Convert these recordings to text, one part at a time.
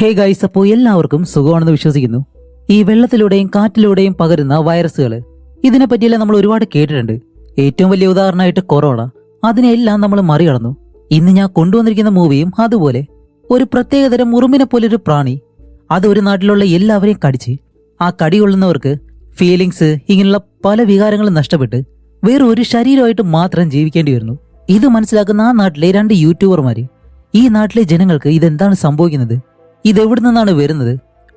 Hey guys, അപ്പോൾ എല്ലാവർക്കും സുഖമാണെന്ന് വിശ്വസിക്കുന്നു. ഈ വെള്ളത്തിലൂടെയും കാറ്റിലൂടെയും പകരുന്ന വൈറസുകൾ, ഇതിനെപ്പറ്റിയെല്ലാം നമ്മൾ ഒരുപാട് കേട്ടിട്ടുണ്ട്. ഏറ്റവും വലിയ ഉദാഹരണമായിട്ട് കൊറോണ. അതിനെല്ലാം നമ്മൾ മറികടന്നു. ഇന്ന് ഞാൻ കൊണ്ടുവന്നിരിക്കുന്ന മൂവിയും അതുപോലെ. ഒരു പ്രത്യേകതരം ഉറുമ്പിനെ പോലൊരു പ്രാണി, അത് ഒരു നാട്ടിലുള്ള എല്ലാവരെയും കടിച്ച് ആ കടി കൊള്ളുന്നവർക്ക് ഫീലിങ്സ്, ഇങ്ങനെയുള്ള പല വികാരങ്ങളും നഷ്ടപ്പെട്ട് വേറെ ഒരു ശരീരമായിട്ട് മാത്രം ജീവിക്കേണ്ടി വരുന്നു. ഇത് മനസ്സിലാക്കുന്ന ആ നാട്ടിലെ 2 യൂട്യൂബർമാര് ഈ നാട്ടിലെ ജനങ്ങൾക്ക് ഇതെന്താണ് സംഭവിക്കുന്നത്, ഇതെവിടെ നിന്നാണ് വരുന്നത്,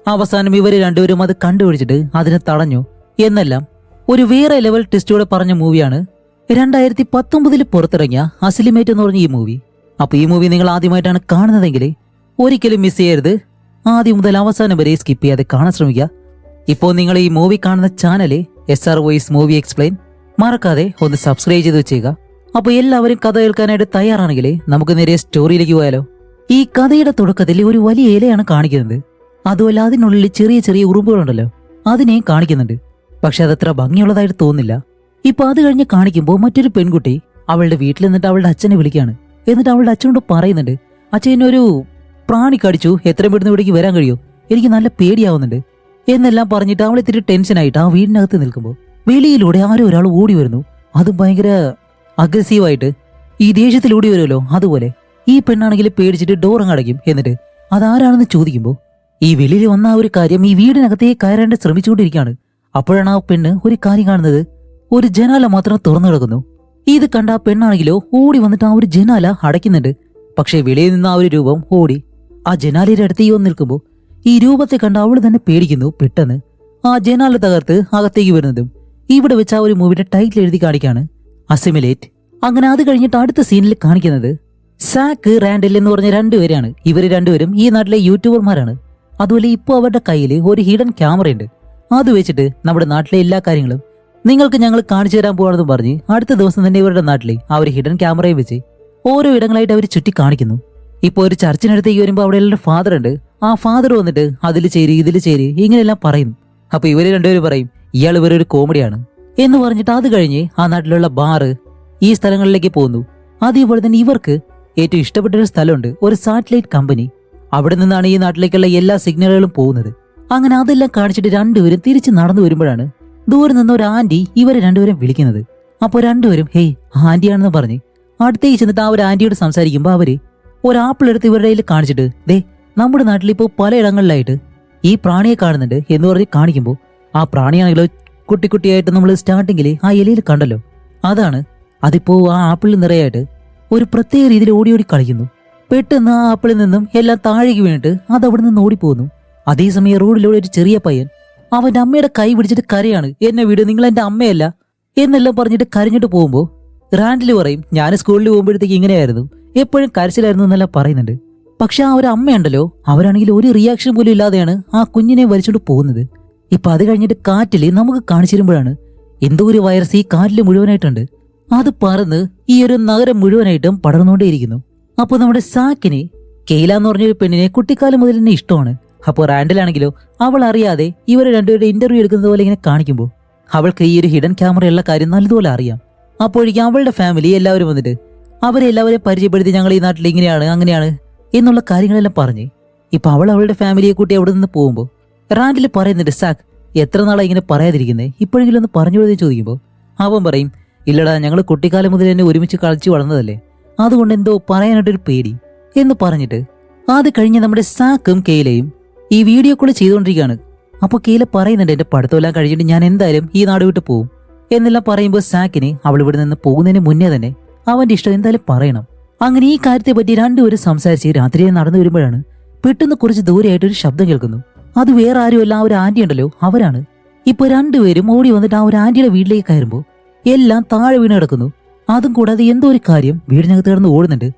അവസാനം ഇവര് രണ്ടുപേരും അത് കണ്ടുപിടിച്ചിട്ട് അതിനെ തടഞ്ഞു എന്നെല്ലാം ഒരു വേറെ ലെവൽ ടെസ്റ്റോടെ പറഞ്ഞ മൂവിയാണ് 2019 പുറത്തിറങ്ങിയ അസിലിമേറ്റ് എന്ന് പറഞ്ഞ ഈ മൂവി. അപ്പൊ ഈ മൂവി നിങ്ങൾ ആദ്യമായിട്ടാണ് കാണുന്നതെങ്കിൽ ഒരിക്കലും മിസ് ചെയ്യരുത്. ആദ്യം മുതൽ അവസാനം വരെ സ്കിപ്പ് ചെയ്യാതെ കാണാൻ ശ്രമിക്കുക. ഇപ്പോൾ നിങ്ങൾ ഈ മൂവി കാണുന്ന channel SR voice movie explain മറക്കാതെ ഒന്ന് സബ്സ്ക്രൈബ് ചെയ്ത് വെച്ചേക്കുക. അപ്പൊ എല്ലാവരും കഥ കേൾക്കാനായിട്ട് തയ്യാറാണെങ്കിൽ നമുക്ക് നേരെ സ്റ്റോറിയിലേക്ക് പോയാലോ. ഈ കഥയുടെ തുടക്കത്തിൽ ഒരു വലിയ ഇലയാണ് കാണിക്കുന്നത്. അതുമല്ല, അതിനുള്ളിൽ ചെറിയ ചെറിയ ഉറുമ്പുകളുണ്ടല്ലോ, അതിനെയും കാണിക്കുന്നുണ്ട്. പക്ഷെ അതത്ര ഭംഗിയുള്ളതായിട്ട് തോന്നില്ല. ഇപ്പൊ അത് കഴിഞ്ഞ് കാണിക്കുമ്പോൾ മറ്റൊരു പെൺകുട്ടി അവളുടെ വീട്ടിൽ നിന്നിട്ട് അവളുടെ അച്ഛനെ വിളിക്കുകയാണ്. എന്നിട്ട് അവളുടെ അച്ഛനോട് പറയുന്നുണ്ട്, അച്ഛൻ ഒരു പ്രാണി കടിച്ചു, എത്രയും പെട്ടെന്ന് ഇവിടേക്ക് വരാൻ കഴിയോ, എനിക്ക് നല്ല പേടിയാവുന്നുണ്ട് എന്നെല്ലാം പറഞ്ഞിട്ട് അവൾ ഇത്തിരി ടെൻഷനായിട്ട് ആ വീടിനകത്ത് നിൽക്കുമ്പോൾ വെളിയിലൂടെ ആരോ ഒരാൾ ഓടി വരുന്നു. അത് ഭയങ്കര അഗ്രസീവായിട്ട് ഈ ദേഷ്യത്തിൽ ഓടി വരുമല്ലോ, അതുപോലെ ഈ പെണ്ണാണെങ്കിൽ പേടിച്ചിട്ട് ഡോർ അങ്ങ് അടയ്ക്കും. എന്നിട്ട് അതാരാണെന്ന് ചോദിക്കുമ്പോൾ ഈ വെളിയിൽ വന്ന ആ ഒരു കാര്യം ഈ വീടിനകത്തേക്ക് കയറാണ്ട് ശ്രമിച്ചുകൊണ്ടിരിക്കുകയാണ്. അപ്പോഴാണ് ആ പെണ്ണ് ഒരു കാര്യം കാണുന്നത്, ഒരു ജനാല മാത്രം തുറന്നു കിടക്കുന്നു. ഇത് കണ്ട ആ പെണ്ണാണെങ്കിലോ ഓടി വന്നിട്ട് ആ ഒരു ജനാല അടയ്ക്കുന്നുണ്ട്. പക്ഷെ വെളിയിൽ നിന്ന് ആ ഒരു രൂപം ഓടി ആ ജനാലയുടെ അടുത്തേക്ക് വന്ന് നിൽക്കുമ്പോൾ ഈ രൂപത്തെ കണ്ട അവൾ തന്നെ പേടിക്കുന്നു. പെട്ടെന്ന് ആ ജനാല തകർത്ത് അകത്തേക്ക് വരുന്നതും ഇവിടെ വെച്ച് ആ ഒരു മൂവിയുടെ ടൈറ്റിൽ എഴുതി കാണിക്കാണ് അസിമിലേറ്റ്. അങ്ങനെ അത് കഴിഞ്ഞിട്ട് അടുത്ത സീനിൽ കാണിക്കുന്നത് സാക്ക്, റാൻഡൽ എന്ന് പറഞ്ഞ 2 പേരാണ്. ഇവര് 2 പേരും ഈ നാട്ടിലെ യൂട്യൂബർമാരാണ്. അതുപോലെ ഇപ്പോൾ അവരുടെ കയ്യിൽ ഒരു ഹിഡൻ ക്യാമറ ഉണ്ട്. അത് വെച്ചിട്ട് നമ്മുടെ നാട്ടിലെ എല്ലാ കാര്യങ്ങളും നിങ്ങൾക്ക് ഞങ്ങൾ കാണിച്ചു തരാൻ പോവാണെന്ന് പറഞ്ഞ് അടുത്ത ദിവസം തന്നെ ഇവരുടെ നാട്ടിലെ ആ ഒരു ഹിഡൻ ക്യാമറയെ വെച്ച് ഓരോ ഇടങ്ങളായിട്ട് അവർ ചുറ്റി കാണിക്കുന്നു. ഇപ്പോൾ ഒരു ചർച്ചിനടുത്തേക്ക് വരുമ്പോൾ അവിടെ ഒരു ഫാദർ ഉണ്ട്. ആ ഫാദർ വന്നിട്ട് അതിൽ ചേരി ഇതിൽ ചേരി ഇങ്ങനെയെല്ലാം പറയുന്നു. അപ്പൊ ഇവര് 2 പേരും പറയും, ഇയാൾ ഇവരെ ഒരു കോമഡിയാണ് എന്ന് പറഞ്ഞിട്ട് അത് കഴിഞ്ഞ് ആ നാട്ടിലുള്ള ബാറ്, ഈ സ്ഥലങ്ങളിലേക്ക് പോകുന്നു. അതേപോലെ തന്നെ ഇവർക്ക് ഏറ്റവും ഇഷ്ടപ്പെട്ട ഒരു സ്ഥലമുണ്ട്, ഒരു സാറ്റലൈറ്റ് കമ്പനി. അവിടെ നിന്നാണ് ഈ നാട്ടിലേക്കുള്ള എല്ലാ സിഗ്നലുകളും പോകുന്നത്. അങ്ങനെ അതെല്ലാം കാണിച്ചിട്ട് 2 പേരും തിരിച്ച് നടന്നു വരുമ്പോഴാണ് ദൂരെ നിന്ന് ഒരു ആന്റി ഇവരെ 2 പേരും വിളിക്കുന്നത്. അപ്പോൾ 2 പേരും ഹേയ് ആന്റിയാണെന്ന് പറഞ്ഞ് അടുത്തേക്ക് ചെന്നിട്ട് ആ ഒരു ആന്റിയോട് സംസാരിക്കുമ്പോൾ അവര് ഒരു ആപ്പിൾ എടുത്ത് ഇവരുടെ കയ്യിൽ കാണിച്ചിട്ട്, ദേ നമ്മുടെ നാട്ടിൽ ഇപ്പോൾ പലയിടങ്ങളിലായിട്ട് ഈ പ്രാണിയെ കാണുന്നുണ്ട് എന്ന് പറഞ്ഞ് കാണിക്കുമ്പോൾ ആ പ്രാണിയാണെങ്കിലോ കുട്ടിയായിട്ട് നമ്മൾ സ്റ്റാർട്ടിങ്ങിൽ ആ ഇലയിൽ കണ്ടല്ലോ, അതാണ്. അതിപ്പോ ആ ആപ്പിളിൽ നിറയായിട്ട് ഒരു പ്രത്യേക രീതിയിൽ ഓടി കളിക്കുന്നു. പെട്ടെന്ന് ആ ആപ്പിളിൽ നിന്നും എല്ലാം താഴേക്ക് വീണിട്ട് അത് അവിടെ നിന്ന് ഓടിപ്പോകുന്നു. അതേസമയം റോഡിലൂടെ ഒരു ചെറിയ പയ്യൻ അവന്റെ അമ്മയുടെ കൈ പിടിച്ചിട്ട് കരയാണ്, എന്നെ വീട്, നിങ്ങൾ എന്റെ അമ്മയല്ല എന്നെല്ലാം പറഞ്ഞിട്ട് കരഞ്ഞിട്ട് പോകുമ്പോൾ റാൻഡിൽ പറയും, ഞാൻ സ്കൂളിൽ പോകുമ്പോഴത്തേക്ക് ഇങ്ങനെയായിരുന്നു, എപ്പോഴും കരച്ചിലായിരുന്നു എന്നെല്ലാം പറയുന്നുണ്ട്. പക്ഷെ ആ ഒരു അമ്മയുണ്ടല്ലോ, അവരാണെങ്കിൽ ഒരു റിയാക്ഷൻ പോലും ഇല്ലാതെയാണ് ആ കുഞ്ഞിനെ വലിച്ചോണ്ട് പോകുന്നത്. ഇപ്പൊ അത് കഴിഞ്ഞിട്ട് കാറ്റില് നമുക്ക് കാണിച്ചു തരുമ്പോഴാണ് എന്തോ ഒരു വൈറസ് ഈ കാറ്റില് മുഴുവനായിട്ടുണ്ട്. അത് പറന്ന് ഈ ഒരു നഗരം മുഴുവനായിട്ടും പടർന്നുകൊണ്ടേയിരിക്കുന്നു. അപ്പോൾ നമ്മുടെ സാക്കിന് കെയ്ല എന്ന് പറഞ്ഞൊരു പെണ്ണിനെ കുട്ടിക്കാലം മുതൽ തന്നെ ഇഷ്ടമാണ്. അപ്പോൾ റാൻഡലാണെങ്കിലോ അവൾ അറിയാതെ ഇവരെ 2 പേരുടെ ഇന്റർവ്യൂ എടുക്കുന്നത് പോലെ ഇങ്ങനെ കാണിക്കുമ്പോൾ അവൾക്ക് ഈ ഒരു ഹിഡൻ ക്യാമറയുള്ള കാര്യം നല്ലതുപോലെ അറിയാം. അപ്പോഴേക്കും അവളുടെ ഫാമിലി എല്ലാവരും വന്നിട്ട് അവരെ എല്ലാവരെയും പരിചയപ്പെടുത്തി, ഞങ്ങൾ ഈ നാട്ടിൽ ഇങ്ങനെയാണ് അങ്ങനെയാണ് എന്നുള്ള കാര്യങ്ങളെല്ലാം പറഞ്ഞ് ഇപ്പൊ അവൾ അവളുടെ ഫാമിലിയെ കൂട്ടി അവിടെ നിന്ന് പോകുമ്പോൾ റാൻഡിൽ പറയുന്നുണ്ട്, സാക്ക് എത്ര നാളായി ഇങ്ങനെ പറയാതിരിക്കുന്നേ, ഇപ്പോഴെങ്കിലും ഒന്ന് പറഞ്ഞു കൊടുത്തേ ചോദിക്കുമ്പോൾ അവൻ പറയും, ഇല്ലടാ ഞങ്ങൾ കുട്ടിക്കാലം മുതൽ തന്നെ ഒരുമിച്ച് കളിച്ചു വളർന്നതല്ലേ, അതുകൊണ്ട് എന്തോ പറയാനായിട്ടൊരു പേടി എന്ന് പറഞ്ഞിട്ട് അത് കഴിഞ്ഞ് നമ്മുടെ സാക്കും കെയിലയും ഈ വീഡിയോ കോൾ ചെയ്തുകൊണ്ടിരിക്കുകയാണ്. അപ്പോൾ കെയില പറയുന്നുണ്ട്, എന്റെ പഠിത്തമെല്ലാം കഴിഞ്ഞിട്ട് ഞാൻ എന്തായാലും ഈ നാട് വിട്ട് പോകും എന്നെല്ലാം പറയുമ്പോൾ സാക്കിന് അവൾ ഇവിടെ നിന്ന് പോകുന്നതിന് മുന്നേ തന്നെ അവന്റെ ഇഷ്ടം എന്തായാലും പറയണം. അങ്ങനെ ഈ കാര്യത്തെ പറ്റി 2 പേരും സംസാരിച്ച് രാത്രിയെ നടന്നു വരുമ്പോഴാണ് പെട്ടെന്ന് കുറച്ച് ദൂരെയായിട്ട് ഒരു ശബ്ദം കേൾക്കുന്നു. അത് വേറെ ആരുമല്ല, ആ ഒരു ആന്റി ഉണ്ടല്ലോ, അവരാണ്. ഇപ്പൊ 2 പേരും ഓടി വന്നിട്ട് ആ ഒരു ആന്റിയുടെ വീട്ടിലേക്ക് കയറുമ്പോൾ എല്ലാം താഴെ വീണ് കിടക്കുന്നു. അതും കൂടാതെ എന്തോ ഒരു കാര്യം വീടിനകത്ത് കിടന്ന് ഓടുന്നുണ്ട്.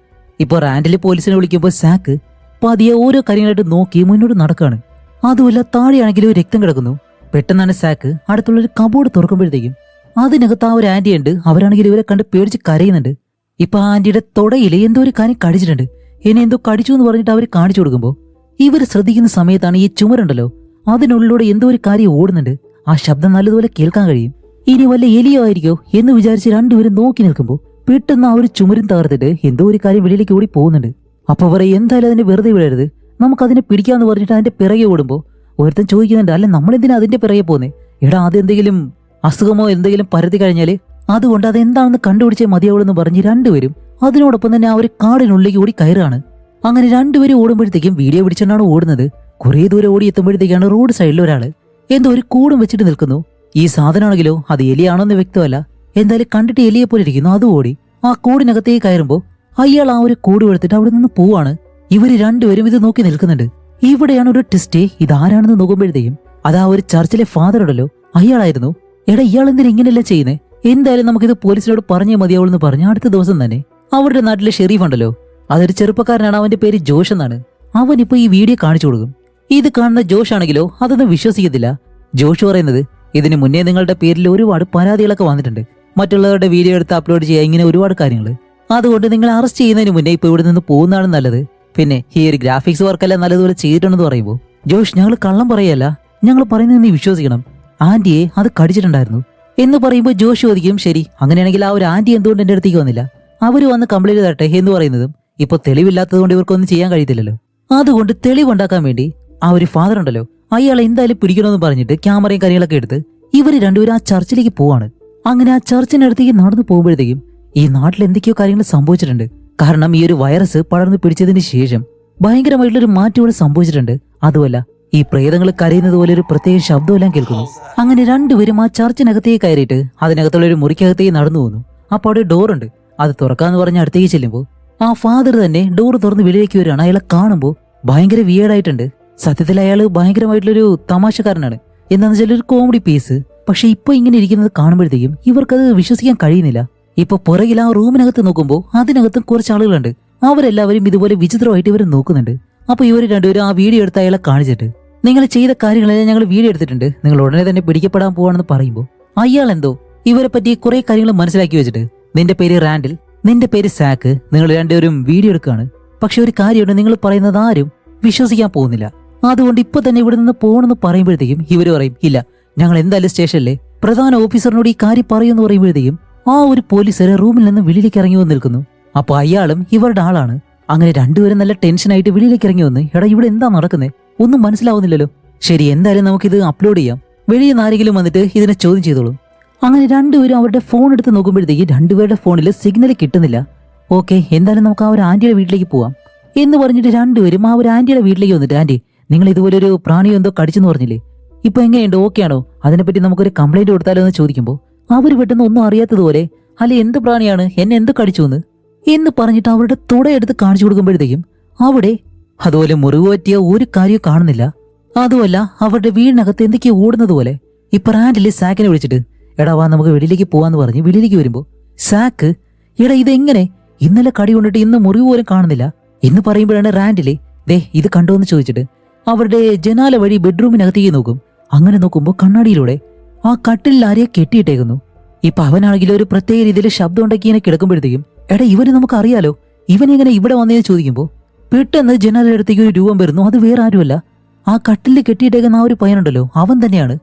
ഇപ്പൊ റാൻഡില് പോലീസിനെ വിളിക്കുമ്പോൾ സാക്ക് പതിയെ ഓരോ കാര്യങ്ങളായിട്ട് നോക്കി മുന്നോട്ട് നടക്കാണ്. അതുമല്ല താഴെയാണെങ്കിലും രക്തം കിടക്കുന്നു. പെട്ടെന്നാണ് സാക്ക് അടുത്തുള്ളൊരു കബോർഡ് തുറക്കുമ്പോഴത്തേക്കും അതിനകത്ത് ആ ഒരു ആന്റി ഉണ്ട്. അവരാണെങ്കിൽ ഇവരെ കണ്ട് പേടിച്ച് കരയുന്നുണ്ട്. ഇപ്പൊ ആ ആന്റിയുടെ തൊടയിൽ എന്തോ ഒരു കാര്യം കടിച്ചിട്ടുണ്ട്, എന്നെ എന്തോ കടിച്ചു എന്ന് പറഞ്ഞിട്ട് അവർ കാണിച്ചു കൊടുക്കുമ്പോൾ ഇവർ ശ്രദ്ധിക്കുന്ന സമയത്താണ് ഈ ചുമരുണ്ടല്ലോ അതിനുള്ളിലൂടെ എന്തോ ഒരു കാര്യം ഓടുന്നുണ്ട്. ആ ശബ്ദം നല്ലതുപോലെ കേൾക്കാൻ കഴിയും. ഇനി വല്ല എലിയോ ആയിരിക്കോ എന്ന് വിചാരിച്ച് 2 പേരും നോക്കി നിൽക്കുമ്പോൾ പെട്ടെന്ന് ആ ഒരു ചുമരും തകർത്തിട്ട് എന്തോ ഒരു കാര്യം വെളിയിലേക്ക് ഓടി പോകുന്നുണ്ട്. അപ്പൊ അവർ എന്തായാലും അതിനെ വെറുതെ വിടരുത്, നമുക്കതിനെ പിടിക്കാന്ന് പറഞ്ഞിട്ട് അതിന്റെ പിറകെ ഓടുമ്പോൾ ഒരുത്തൻ ചോദിക്കുന്നുണ്ട്, അല്ല നമ്മളെന്തിനാ അതിന്റെ പിറകെ പോന്നേ? എടാ അതെന്തെങ്കിലും അസുഖമോ എന്തെങ്കിലും പരത്തി കഴിഞ്ഞാല് അതുകൊണ്ട് അതെന്താണെന്ന് കണ്ടുപിടിച്ചേ മതിയാവുള്ളൂ പറഞ്ഞ് രണ്ടുപേരും അതിനോടൊപ്പം തന്നെ ആ ഒരു കാടിനുള്ളിലേക്ക് ഓടി കയറാണ്. അങ്ങനെ രണ്ടുപേരും ഓടുമ്പോഴത്തേക്കും വീഡിയോ പിടിച്ചിട്ടാണ് ഓടുന്നത്. കുറെ ദൂരം ഓടി എത്തുമ്പോഴത്തേക്കാണ് റോഡ് സൈഡിൽ ഒരാള് എന്തോ ഒരു കൂടും വെച്ചിട്ട് നിൽക്കുന്നു. ഈ സാധനമാണെങ്കിലോ അത് എലിയാണോന്ന് വ്യക്തമല്ല, എന്തായാലും കണ്ടിട്ട് എലിയെ പോലെ ഇരിക്കുന്നു. അത് ഓടി ആ കൂടിനകത്തേക്ക് കയറുമ്പോൾ അയാൾ ആ ഒരു കൂട് എടുത്തിട്ട് അവിടെ നിന്ന് പോവാണ്. ഇവര് രണ്ടുപേരും ഇത് നോക്കി നിൽക്കുന്നുണ്ട്. ഇവിടെയാണ് ഒരു ട്വിസ്റ്റ്. ഇതാരാണെന്ന് നോക്കുമ്പോഴത്തേക്കും അത് ആ ഒരു ചർച്ചിലെ ഫാദർ ഉണ്ടല്ലോ, അയാളായിരുന്നു. എടാ ഇയാൾ എന്തിനാ ഇങ്ങനെയല്ല ചെയ്യുന്നേ? എന്തായാലും നമുക്കിത് പോലീസിനോട് പറഞ്ഞേ മതിയാവുള്ളൂ എന്ന് പറഞ്ഞ് അടുത്ത ദിവസം തന്നെ അവരുടെ നാട്ടിലെ ഷെരീഫ് ഉണ്ടല്ലോ, അതൊരു ചെറുപ്പക്കാരനാണ്. അവന്റെ പേര് ജോഷ് എന്നാണ്. അവൻ ഇപ്പൊ ഈ വീഡിയോ കാണിച്ചു കൊടുക്കും. ഇത് കാണുന്ന ജോഷ് ആണെങ്കിലോ അതൊന്നും വിശ്വസിക്കത്തില്ല. ജോഷ് പറയുന്നത്, ഇതിന് മുന്നേ നിങ്ങളുടെ പേരിൽ ഒരുപാട് പരാതികളൊക്കെ വന്നിട്ടുണ്ട്, മറ്റുള്ളവരുടെ വീഡിയോ എടുത്ത് അപ്ലോഡ് ചെയ്യുക, ഇങ്ങനെ ഒരുപാട് കാര്യങ്ങൾ. അതുകൊണ്ട് നിങ്ങൾ അറസ്റ്റ് ചെയ്യുന്നതിന് മുന്നേ ഇപ്പൊ ഇവിടെ നിന്ന് പോകുന്നതാണ് നല്ലത്. പിന്നെ ഈ ഒരു ഗ്രാഫിക്സ് വർക്കെല്ലാം നല്ലതുപോലെ ചെയ്തിട്ടുണ്ടെന്ന് പറയുമ്പോൾ ജോഷ്, ഞങ്ങൾ കള്ളം പറയല്ല, ഞങ്ങൾ പറയുന്നത് നീ വിശ്വസിക്കണം, ആന്റിയെ അത് കടിച്ചിട്ടുണ്ടായിരുന്നു എന്ന് പറയുമ്പോൾ ജോഷ് ചോദിക്കും, ശരി അങ്ങനെയാണെങ്കിൽ ആ ഒരു ആന്റി എന്തുകൊണ്ട് എന്റെ അടുത്തേക്ക് വന്നില്ല? അവര് വന്ന് കംപ്ലൈന്റ് തരട്ടെ എന്ന് പറയുന്നതും ഇപ്പൊ തെളിവില്ലാത്തത് കൊണ്ട് ഇവർക്കൊന്നും ചെയ്യാൻ കഴിയത്തില്ലല്ലോ. അതുകൊണ്ട് തെളിവുണ്ടാക്കാൻ വേണ്ടി ആ ഒരു ഫാദർ ഉണ്ടല്ലോ, അയാളെ എന്തായാലും പിടിക്കണമെന്ന് പറഞ്ഞിട്ട് ക്യാമറയും കാര്യങ്ങളൊക്കെ എടുത്ത് ഇവര് രണ്ടുപേരും ആ ചർച്ചിലേക്ക് പോവാണ്. അങ്ങനെ ആ ചർച്ചിനടുത്തേക്ക് നടന്നു പോകുമ്പോഴത്തേക്കും ഈ നാട്ടിൽ എന്തൊക്കെയോ കാര്യങ്ങൾ സംഭവിച്ചിട്ടുണ്ട്. കാരണം ഈ ഒരു വൈറസ് പടർന്നു പിടിച്ചതിന് ശേഷം ഭയങ്കരമായിട്ടുള്ളൊരു മാറ്റം ഇവിടെ സംഭവിച്ചിട്ടുണ്ട്. അതുമല്ല ഈ പ്രേതങ്ങൾ കരയുന്നത് പോലെ ഒരു പ്രത്യേക ശബ്ദമെല്ലാം കേൾക്കുന്നു. അങ്ങനെ രണ്ടുപേരും ആ ചർച്ചിനകത്തേക്ക് കയറിയിട്ട് അതിനകത്തുള്ള ഒരു മുറിക്കകത്തേക്ക് നടന്നു പോകുന്നു. അപ്പോൾ അവിടെ ഡോറുണ്ട്, അത് തുറക്കാന്ന് പറഞ്ഞ് അടുത്തേക്ക് ചെല്ലുമ്പോൾ ആ ഫാദർ തന്നെ ഡോർ തുറന്ന് വെളിയിലേക്ക് വരികയാണ്. അയാളെ കാണുമ്പോൾ ഭയങ്കര വിയേഡായിട്ടുണ്ട്. സത്യത്തിൽ അയാൾ ഭയങ്കരമായിട്ടുള്ളൊരു തമാശക്കാരനാണ്, എന്താണെന്ന് വെച്ചാൽ ഒരു കോമഡി പീസ്. പക്ഷെ ഇപ്പൊ ഇങ്ങനെ ഇരിക്കുന്നത് കാണുമ്പോഴത്തേക്കും ഇവർക്കത് വിശ്വസിക്കാൻ കഴിയുന്നില്ല. ഇപ്പൊ പുറകിൽ ആ റൂമിനകത്ത് നോക്കുമ്പോൾ അതിനകത്തും കുറച്ച് ആളുകളുണ്ട്. അവരെല്ലാവരും ഇതുപോലെ വിചിത്രമായിട്ട് ഇവർ നോക്കുന്നുണ്ട്. അപ്പൊ ഇവർ രണ്ടുപേരും ആ വീഡിയോ എടുത്ത് അയാളെ കാണിച്ചിട്ട്, നിങ്ങൾ ചെയ്ത കാര്യങ്ങളെല്ലാം ഞങ്ങൾ വീഡിയോ എടുത്തിട്ടുണ്ട്, നിങ്ങൾ ഉടനെ തന്നെ പിടിക്കപ്പെടാൻ പോവാണെന്ന് പറയുമ്പോൾ അയാൾ എന്തോ ഇവരെ പറ്റി കുറെ കാര്യങ്ങൾ മനസ്സിലാക്കി വെച്ചിട്ട്, നിന്റെ പേര് റാൻഡിൽ, നിന്റെ പേര് സാക്ക്, നിങ്ങൾ രണ്ടുപേരും വീഡിയോ എടുക്കുകയാണ്. പക്ഷെ ഒരു കാര്യമുണ്ട്, നിങ്ങൾ പറയുന്നത് ആരും വിശ്വസിക്കാൻ പോകുന്നില്ല. അതുകൊണ്ട് ഇപ്പൊ തന്നെ ഇവിടെ നിന്ന് പോകണമെന്ന് പറയുമ്പോഴത്തേക്കും ഇവര് പറയും, ഇല്ല ഞങ്ങൾ എന്തായാലും സ്റ്റേഷനിലെ പ്രധാന ഓഫീസറിനോട് ഈ കാര്യം പറയുമെന്ന് പറയുമ്പോഴത്തേക്കും ആ ഒരു പോലീസുകാരെ റൂമിൽ നിന്ന് വെളിയിലേക്ക് ഇറങ്ങി വന്ന് നിൽക്കുന്നു. അപ്പൊ അയാളും ഇവരുടെ ആളാണ്. അങ്ങനെ രണ്ടുപേരും നല്ല ടെൻഷനായിട്ട് വെളിയിലേക്ക് ഇറങ്ങി വന്ന്, എടാ ഇവിടെ എന്താ നടക്കുന്നത്, ഒന്നും മനസ്സിലാവുന്നില്ലല്ലോ. ശരി എന്തായാലും നമുക്കിത് അപ്ലോഡ് ചെയ്യാം, വെളിയിൽ നിന്ന് ആരെങ്കിലും വന്നിട്ട് ഇതിനെ ചോദ്യം ചെയ്തോളും. അങ്ങനെ രണ്ടുപേരും അവരുടെ ഫോൺ എടുത്ത് നോക്കുമ്പോഴത്തേക്ക് രണ്ടുപേരുടെ ഫോണിൽ സിഗ്നൽ കിട്ടുന്നില്ല. ഓക്കെ എന്തായാലും നമുക്ക് ആ ഒരു ആന്റിയുടെ വീട്ടിലേക്ക് പോവാം എന്ന് പറഞ്ഞിട്ട് രണ്ടുപേരും ആ ഒരു ആന്റിയുടെ വീട്ടിലേക്ക് വന്നിട്ട്, ആന്റി നിങ്ങൾ ഇതുപോലെ ഒരു പ്രാണിയോ എന്തോ കടിച്ചെന്ന് പറഞ്ഞില്ലേ, ഇപ്പൊ എങ്ങനെയുണ്ട്, ഓക്കെ ആണോ, അതിനെപ്പറ്റി നമുക്കൊരു കംപ്ലൈന്റ് കൊടുത്താലോ എന്ന് ചോദിക്കുമ്പോൾ അവർ പെട്ടെന്ന് ഒന്നും അറിയാത്തതുപോലെ, അല്ലെ എന്ത് പ്രാണിയാണ്, എന്നെ എന്ത് കടിച്ചു എന്ന് പറഞ്ഞിട്ട് അവരുടെ തുടയെടുത്ത് കാണിച്ചു കൊടുക്കുമ്പോഴത്തേക്കും അവിടെ അതുപോലെ മുറിവ് പറ്റിയ ഒരു കാര്യവും കാണുന്നില്ല. അതുമല്ല അവരുടെ വീടിനകത്ത് എന്തൊക്കെയോ ഓടുന്നത് പോലെ. ഇപ്പൊ റാൻഡിലെ സാക്കിനെ വിളിച്ചിട്ട്, എടാ വാ നമുക്ക് വെളിയിലേക്ക് പോവാന്ന് പറഞ്ഞ് വെളിയിലേക്ക് വരുമ്പോ സാക്ക്, എടാ ഇതെങ്ങനെ ഇന്നലെ കടി കൊണ്ടിട്ട് ഇന്ന് മുറിവ് പോലും കാണുന്നില്ല എന്ന് പറയുമ്പോഴാണ് റാൻഡിലെ, ദേ ഇത് കണ്ടോ എന്ന് ചോദിച്ചിട്ട് അവരുടെ ജനാല വഴി ബെഡ്റൂമിനകത്തേക്ക് നോക്കും. അങ്ങനെ നോക്കുമ്പോൾ കണ്ണാടിയിലൂടെ ആ കട്ടിലിൽ ആരെയെ കെട്ടിയിട്ടേക്കുന്നു. ഇപ്പൊ അവനാണെങ്കിലും ഒരു പ്രത്യേക രീതിയിൽ ശബ്ദം ഉണ്ടാക്കി ഇങ്ങനെ കിടക്കുമ്പോഴത്തേക്കും, എടാ ഇവന് നമുക്ക് അറിയാലോ, ഇവനെങ്ങനെ ഇവിടെ വന്നതെന്ന് ചോദിക്കുമ്പോൾ പെട്ടെന്ന് ജനാലയുടെ അടുത്തേക്ക് ഒരു രൂപം വരുന്നു. അത് വേറെ ആരുമല്ല, ആ കട്ടിലിൽ കെട്ടിയിട്ടേക്കുന്ന ആ ഒരു പയ്യനുണ്ടല്ലോ, അവൻ തന്നെയാണ്.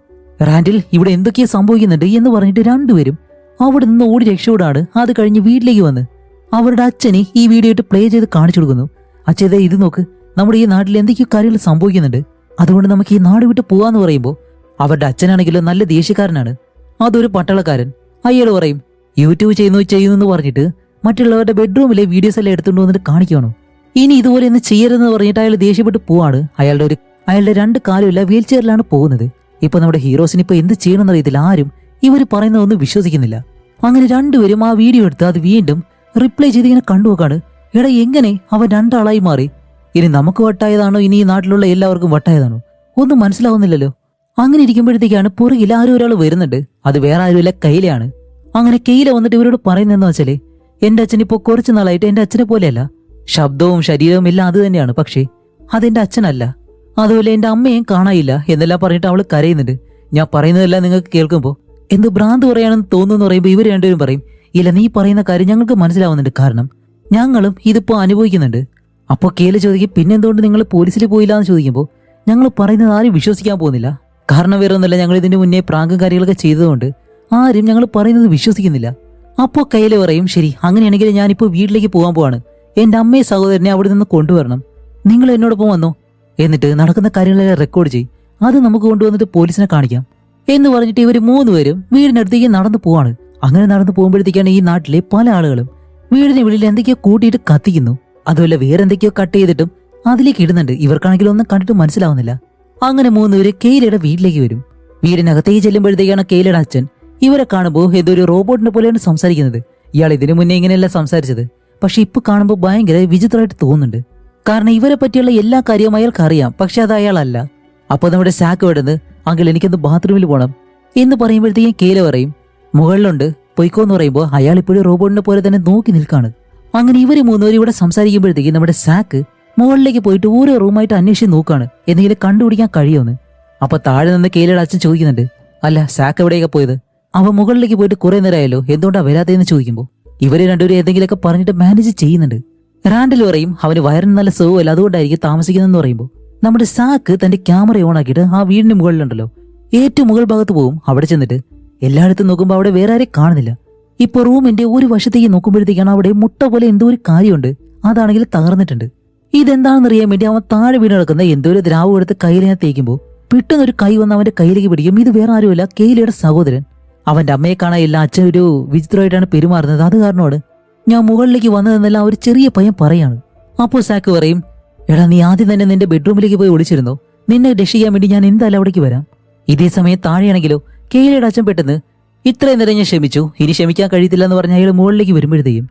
റാൻഡിൽ ഇവിടെ എന്തൊക്കെയാ സംഭവിക്കുന്നുണ്ട് എന്ന് പറഞ്ഞിട്ട് രണ്ടുപേരും അവിടെ നിന്ന് ഓടി രക്ഷപ്പെടാണ്. അത് കഴിഞ്ഞ് വീട്ടിലേക്ക് വന്ന് അവരുടെ അച്ഛനെ ഈ വീഡിയോ ഇട്ട് പ്ലേ ചെയ്ത് കാണിച്ചു കൊടുക്കുന്നു. അച്ഛതേ ഇത് നോക്ക്, നമ്മുടെ ഈ നാട്ടിൽ എന്തൊക്കെയോ കാര്യങ്ങൾ സംഭവിക്കുന്നുണ്ട്, അതുകൊണ്ട് നമുക്ക് ഈ നാട് വിട്ട് പോവാന്ന് പറയുമ്പോൾ അവരുടെ അച്ഛനാണെങ്കിലും നല്ല ദേഷ്യക്കാരനാണ്. അതൊരു പട്ടാളക്കാരൻ. അയാൾ പറയും, യൂട്യൂബ് ചെയ്യുന്നു എന്ന് പറഞ്ഞിട്ട് മറ്റുള്ളവരുടെ ബെഡ്റൂമിലെ വീഡിയോസ് എല്ലാം എടുത്തുകൊണ്ട് വന്നിട്ട് കാണിക്കുകയാണോ, ഇനി ഇതുപോലെ ഒന്ന് ചെയ്യരുതെന്ന് പറഞ്ഞിട്ട് അയാൾ ദേഷ്യപ്പെട്ട് പോവാണ്. അയാളുടെ രണ്ട് കാലുമില്ല, വീൽ ചെയറിലാണ് പോകുന്നത്. ഇപ്പൊ നമ്മുടെ ഹീറോസിന് ഇപ്പൊ എന്ത് ചെയ്യണമെന്ന് അറിയത്തില്ല, ആരും ഇവർ പറയുന്നതൊന്നും വിശ്വസിക്കുന്നില്ല. അങ്ങനെ രണ്ടുപേരും ആ വീഡിയോ എടുത്ത് അത് വീണ്ടും റിപ്ലൈ ചെയ്ത് ഇങ്ങനെ കണ്ടുപോക്കാണ്. എടാ എങ്ങനെ അവൻ രണ്ടാളായി മാറി, ഇനി നമുക്ക് വട്ടായതാണോ ഇനി ഈ നാട്ടിലുള്ള എല്ലാവർക്കും വട്ടായതാണോ, ഒന്നും മനസ്സിലാവുന്നില്ലല്ലോ. അങ്ങനെ ഇരിക്കുമ്പോഴത്തേക്കാണ് പുറകിൽ ആരും ഒരാൾ വരുന്നുണ്ട്. അത് വേറെ ആരുമില്ല, കെയിലയാണ്. അങ്ങനെ കെയില വന്നിട്ട് ഇവരോട് പറയുന്നതെന്ന് വെച്ചാല്, എന്റെ അച്ഛൻ ഇപ്പോൾ കുറച്ചു നാളായിട്ട് എന്റെ അച്ഛനെ പോലെയല്ല, ശബ്ദവും ശരീരവും എല്ലാം അത് തന്നെയാണ്, പക്ഷേ അതെന്റെ അച്ഛനല്ല. അതുപോലെ എന്റെ അമ്മയും കാണായില്ല എന്നെല്ലാം പറഞ്ഞിട്ട് അവള് കരയുന്നുണ്ട്. ഞാൻ പറയുന്നതെല്ലാം നിങ്ങൾക്ക് കേൾക്കുമ്പോൾ എന്ത് ഭ്രാന്ത് പറയാണെന്ന് തോന്നുന്നു പറയുമ്പോൾ ഇവർ രണ്ടുപേരും പറയും, ഇല്ല നീ പറയുന്ന കാര്യം ഞങ്ങൾക്ക് മനസ്സിലാവുന്നുണ്ട്, കാരണം ഞങ്ങളും ഇതിപ്പോ അനുഭവിക്കുന്നുണ്ട്. അപ്പോൾ കേല ചോദിക്കും, പിന്നെന്തുകൊണ്ട് നിങ്ങൾ പോലീസിൽ പോയില്ല എന്ന് ചോദിക്കുമ്പോൾ ഞങ്ങൾ പറയുന്നത് ആരും വിശ്വസിക്കാൻ പോകുന്നില്ല, കാരണം വേറെ ഒന്നുമില്ല, ഞങ്ങൾ ഇതിന്റെ മുന്നേ പ്രാങ്കും കാര്യങ്ങളൊക്കെ ചെയ്തതുകൊണ്ട് ആരും ഞങ്ങൾ പറയുന്നത് വിശ്വസിക്കുന്നില്ല. അപ്പോൾ കയ്യില് പറയും, ശരി അങ്ങനെയാണെങ്കിൽ ഞാനിപ്പോൾ വീട്ടിലേക്ക് പോകാൻ പോവാണ്, എന്റെ അമ്മയെ സഹോദരനെ അവിടെ നിന്ന് കൊണ്ടുവരണം, നിങ്ങൾ എന്നോടൊപ്പം വന്നോ, എന്നിട്ട് നടക്കുന്ന കാര്യങ്ങളെല്ലാം റെക്കോർഡ് ചെയ്യും, അത് നമുക്ക് കൊണ്ടുവന്നിട്ട് പോലീസിനെ കാണിക്കാം എന്ന് പറഞ്ഞിട്ട് ഇവർ മൂന്നുപേരും വീടിനടുത്തേക്ക് നടന്നു പോവാണ്. അങ്ങനെ നടന്നു പോകുമ്പോഴത്തേക്കാണ് ഈ നാട്ടിലെ പല ആളുകളും വീടിന് വെളിയിൽ എന്തൊക്കെയോ കൂട്ടിയിട്ട് കത്തിക്കുന്നു, അതുമല്ല വേറെ എന്തൊക്കെയോ കട്ട് ചെയ്തിട്ടും അതിലേക്ക് ഇടുന്നുണ്ട്. ഇവർക്കാണെങ്കിലും ഒന്നും കണ്ടിട്ട് മനസ്സിലാവുന്നില്ല. അങ്ങനെ മൂന്നുപേര് കെയിലയുടെ വീട്ടിലേക്ക് വരും. വീടിനകത്തേക്ക് ചെല്ലുമ്പോഴത്തേക്കാണ് കെയിലയുടെ അച്ഛൻ ഇവരെ കാണുമ്പോൾ ഏതൊരു റോബോട്ടിനെ പോലെയാണ് സംസാരിക്കുന്നത്. ഇയാൾ ഇതിനു മുന്നേ ഇങ്ങനെയല്ല സംസാരിച്ചത്, പക്ഷെ ഇപ്പൊ കാണുമ്പോൾ ഭയങ്കര വിചിത്രമായിട്ട് തോന്നുന്നുണ്ട്. കാരണം ഇവരെ പറ്റിയുള്ള എല്ലാ കാര്യവും അയാൾക്ക് അറിയാം, പക്ഷെ അത് അയാളല്ല. അപ്പൊ നമ്മുടെ സാക്ക് വിടുന്ന്, അങ്കിൾ എനിക്കൊന്ന് ബാത്റൂമിൽ പോകണം എന്ന് പറയുമ്പോഴത്തേക്കും കെയില പറയും മുകളിലുണ്ട് പൊയ്ക്കോന്ന് പറയുമ്പോൾ അയാൾ ഇപ്പോഴും റോബോട്ടിനെ പോലെ തന്നെ നോക്കി നിൽക്കാണ്. അങ്ങനെ ഇവര് മൂന്നുപേരും ഇവിടെ സംസാരിക്കുമ്പോഴത്തേക്കും നമ്മുടെ സാക്ക് മുകളിലേക്ക് പോയിട്ട് ഓരോ റൂമായിട്ട് അന്വേഷിച്ച് നോക്കാണ് എന്തെങ്കിലും കണ്ടുപിടിക്കാൻ കഴിയുമെന്ന്. അപ്പൊ താഴെ നിന്ന് കെയിലയുടെ അച്ഛൻ ചോദിക്കുന്നുണ്ട്, അല്ല സാക്ക് എവിടെയൊക്കെ പോയത്? അവ മുകളിലേക്ക് പോയിട്ട് കുറെ നേരമായല്ലോ, എന്തുകൊണ്ടാ വരാത്തതെന്ന് ചോദിക്കുമ്പോൾ ഇവര് രണ്ടുപേരും എന്തെങ്കിലുമൊക്കെ പറഞ്ഞിട്ട് മാനേജ് ചെയ്യുന്നുണ്ട്. റാൻഡൽ പറയും അവന് വയറിന് നല്ല സുഖമല്ല, അതുകൊണ്ടായിരിക്കും താമസിക്കുന്നതെന്ന് പറയുമ്പോൾ നമ്മുടെ സാക്ക് തന്റെ ക്യാമറ ഓൺ ആക്കിയിട്ട് ആ വീടിന് മുകളിലുണ്ടല്ലോ ഏറ്റവും മുകൾ ഭാഗത്ത് പോകും. അവിടെ ചെന്നിട്ട് എല്ലായിടത്തും നോക്കുമ്പോൾ അവിടെ വേറെ ആരെ കാണുന്നില്ല. ഇപ്പൊ റൂമിന്റെ ഒരു വശത്തേക്ക് നോക്കുമ്പോഴത്തേക്കാണ് അവിടെ മുട്ട പോലെ എന്തോ ഒരു കാര്യമുണ്ട്, അതാണെങ്കിൽ തകർന്നിട്ടുണ്ട്. ഇതെന്താണെന്ന് അറിയാൻ വേണ്ടി അവൻ താഴെ വീണ് കിടക്കുന്ന എന്തോ ഒരു ദ്രാവകം എടുത്ത് കയ്യിലിനെ തേക്കുമ്പോൾ പെട്ടെന്ന് ഒരു കൈ വന്ന് അവന്റെ കയ്യിലേക്ക് പിടിക്കും. ഇത് വേറെ ആരുമല്ല, കെയിലയുടെ സഹോദരൻ. അവന്റെ അമ്മയെ കാണാനില്ല, അച്ഛൻ ഒരു വിചിത്രമായിട്ടാണ് പെരുമാറുന്നത്, അത് കാരണമാണ് ഞാൻ മുകളിലേക്ക് വന്നതെന്നെല്ലാം ഒരു ചെറിയ പയ്യൻ പറയാണ്. അപ്പോൾ സാക്ക് പറയും, എടാ നീ ആദ്യം തന്നെ നിന്റെ ബെഡ്റൂമിലേക്ക് പോയി ഒളിച്ചിരുന്നോ, നിന്നെ രക്ഷിക്കാൻ വേണ്ടി ഞാൻ എന്തായാലും അവിടേക്ക് വരാം. ഇതേ സമയം താഴെയാണെങ്കിലോ കെയിലയുടെ അച്ഛൻ പെട്ടെന്ന് ഇത്രയും നേരം ഞാൻ ക്ഷമിച്ചു, ഇനി ക്ഷമിക്കാൻ കഴിയത്തില്ല എന്ന് പറഞ്ഞ അയാൾ മുകളിലേക്ക് വരുമ്പോഴത്തേക്കും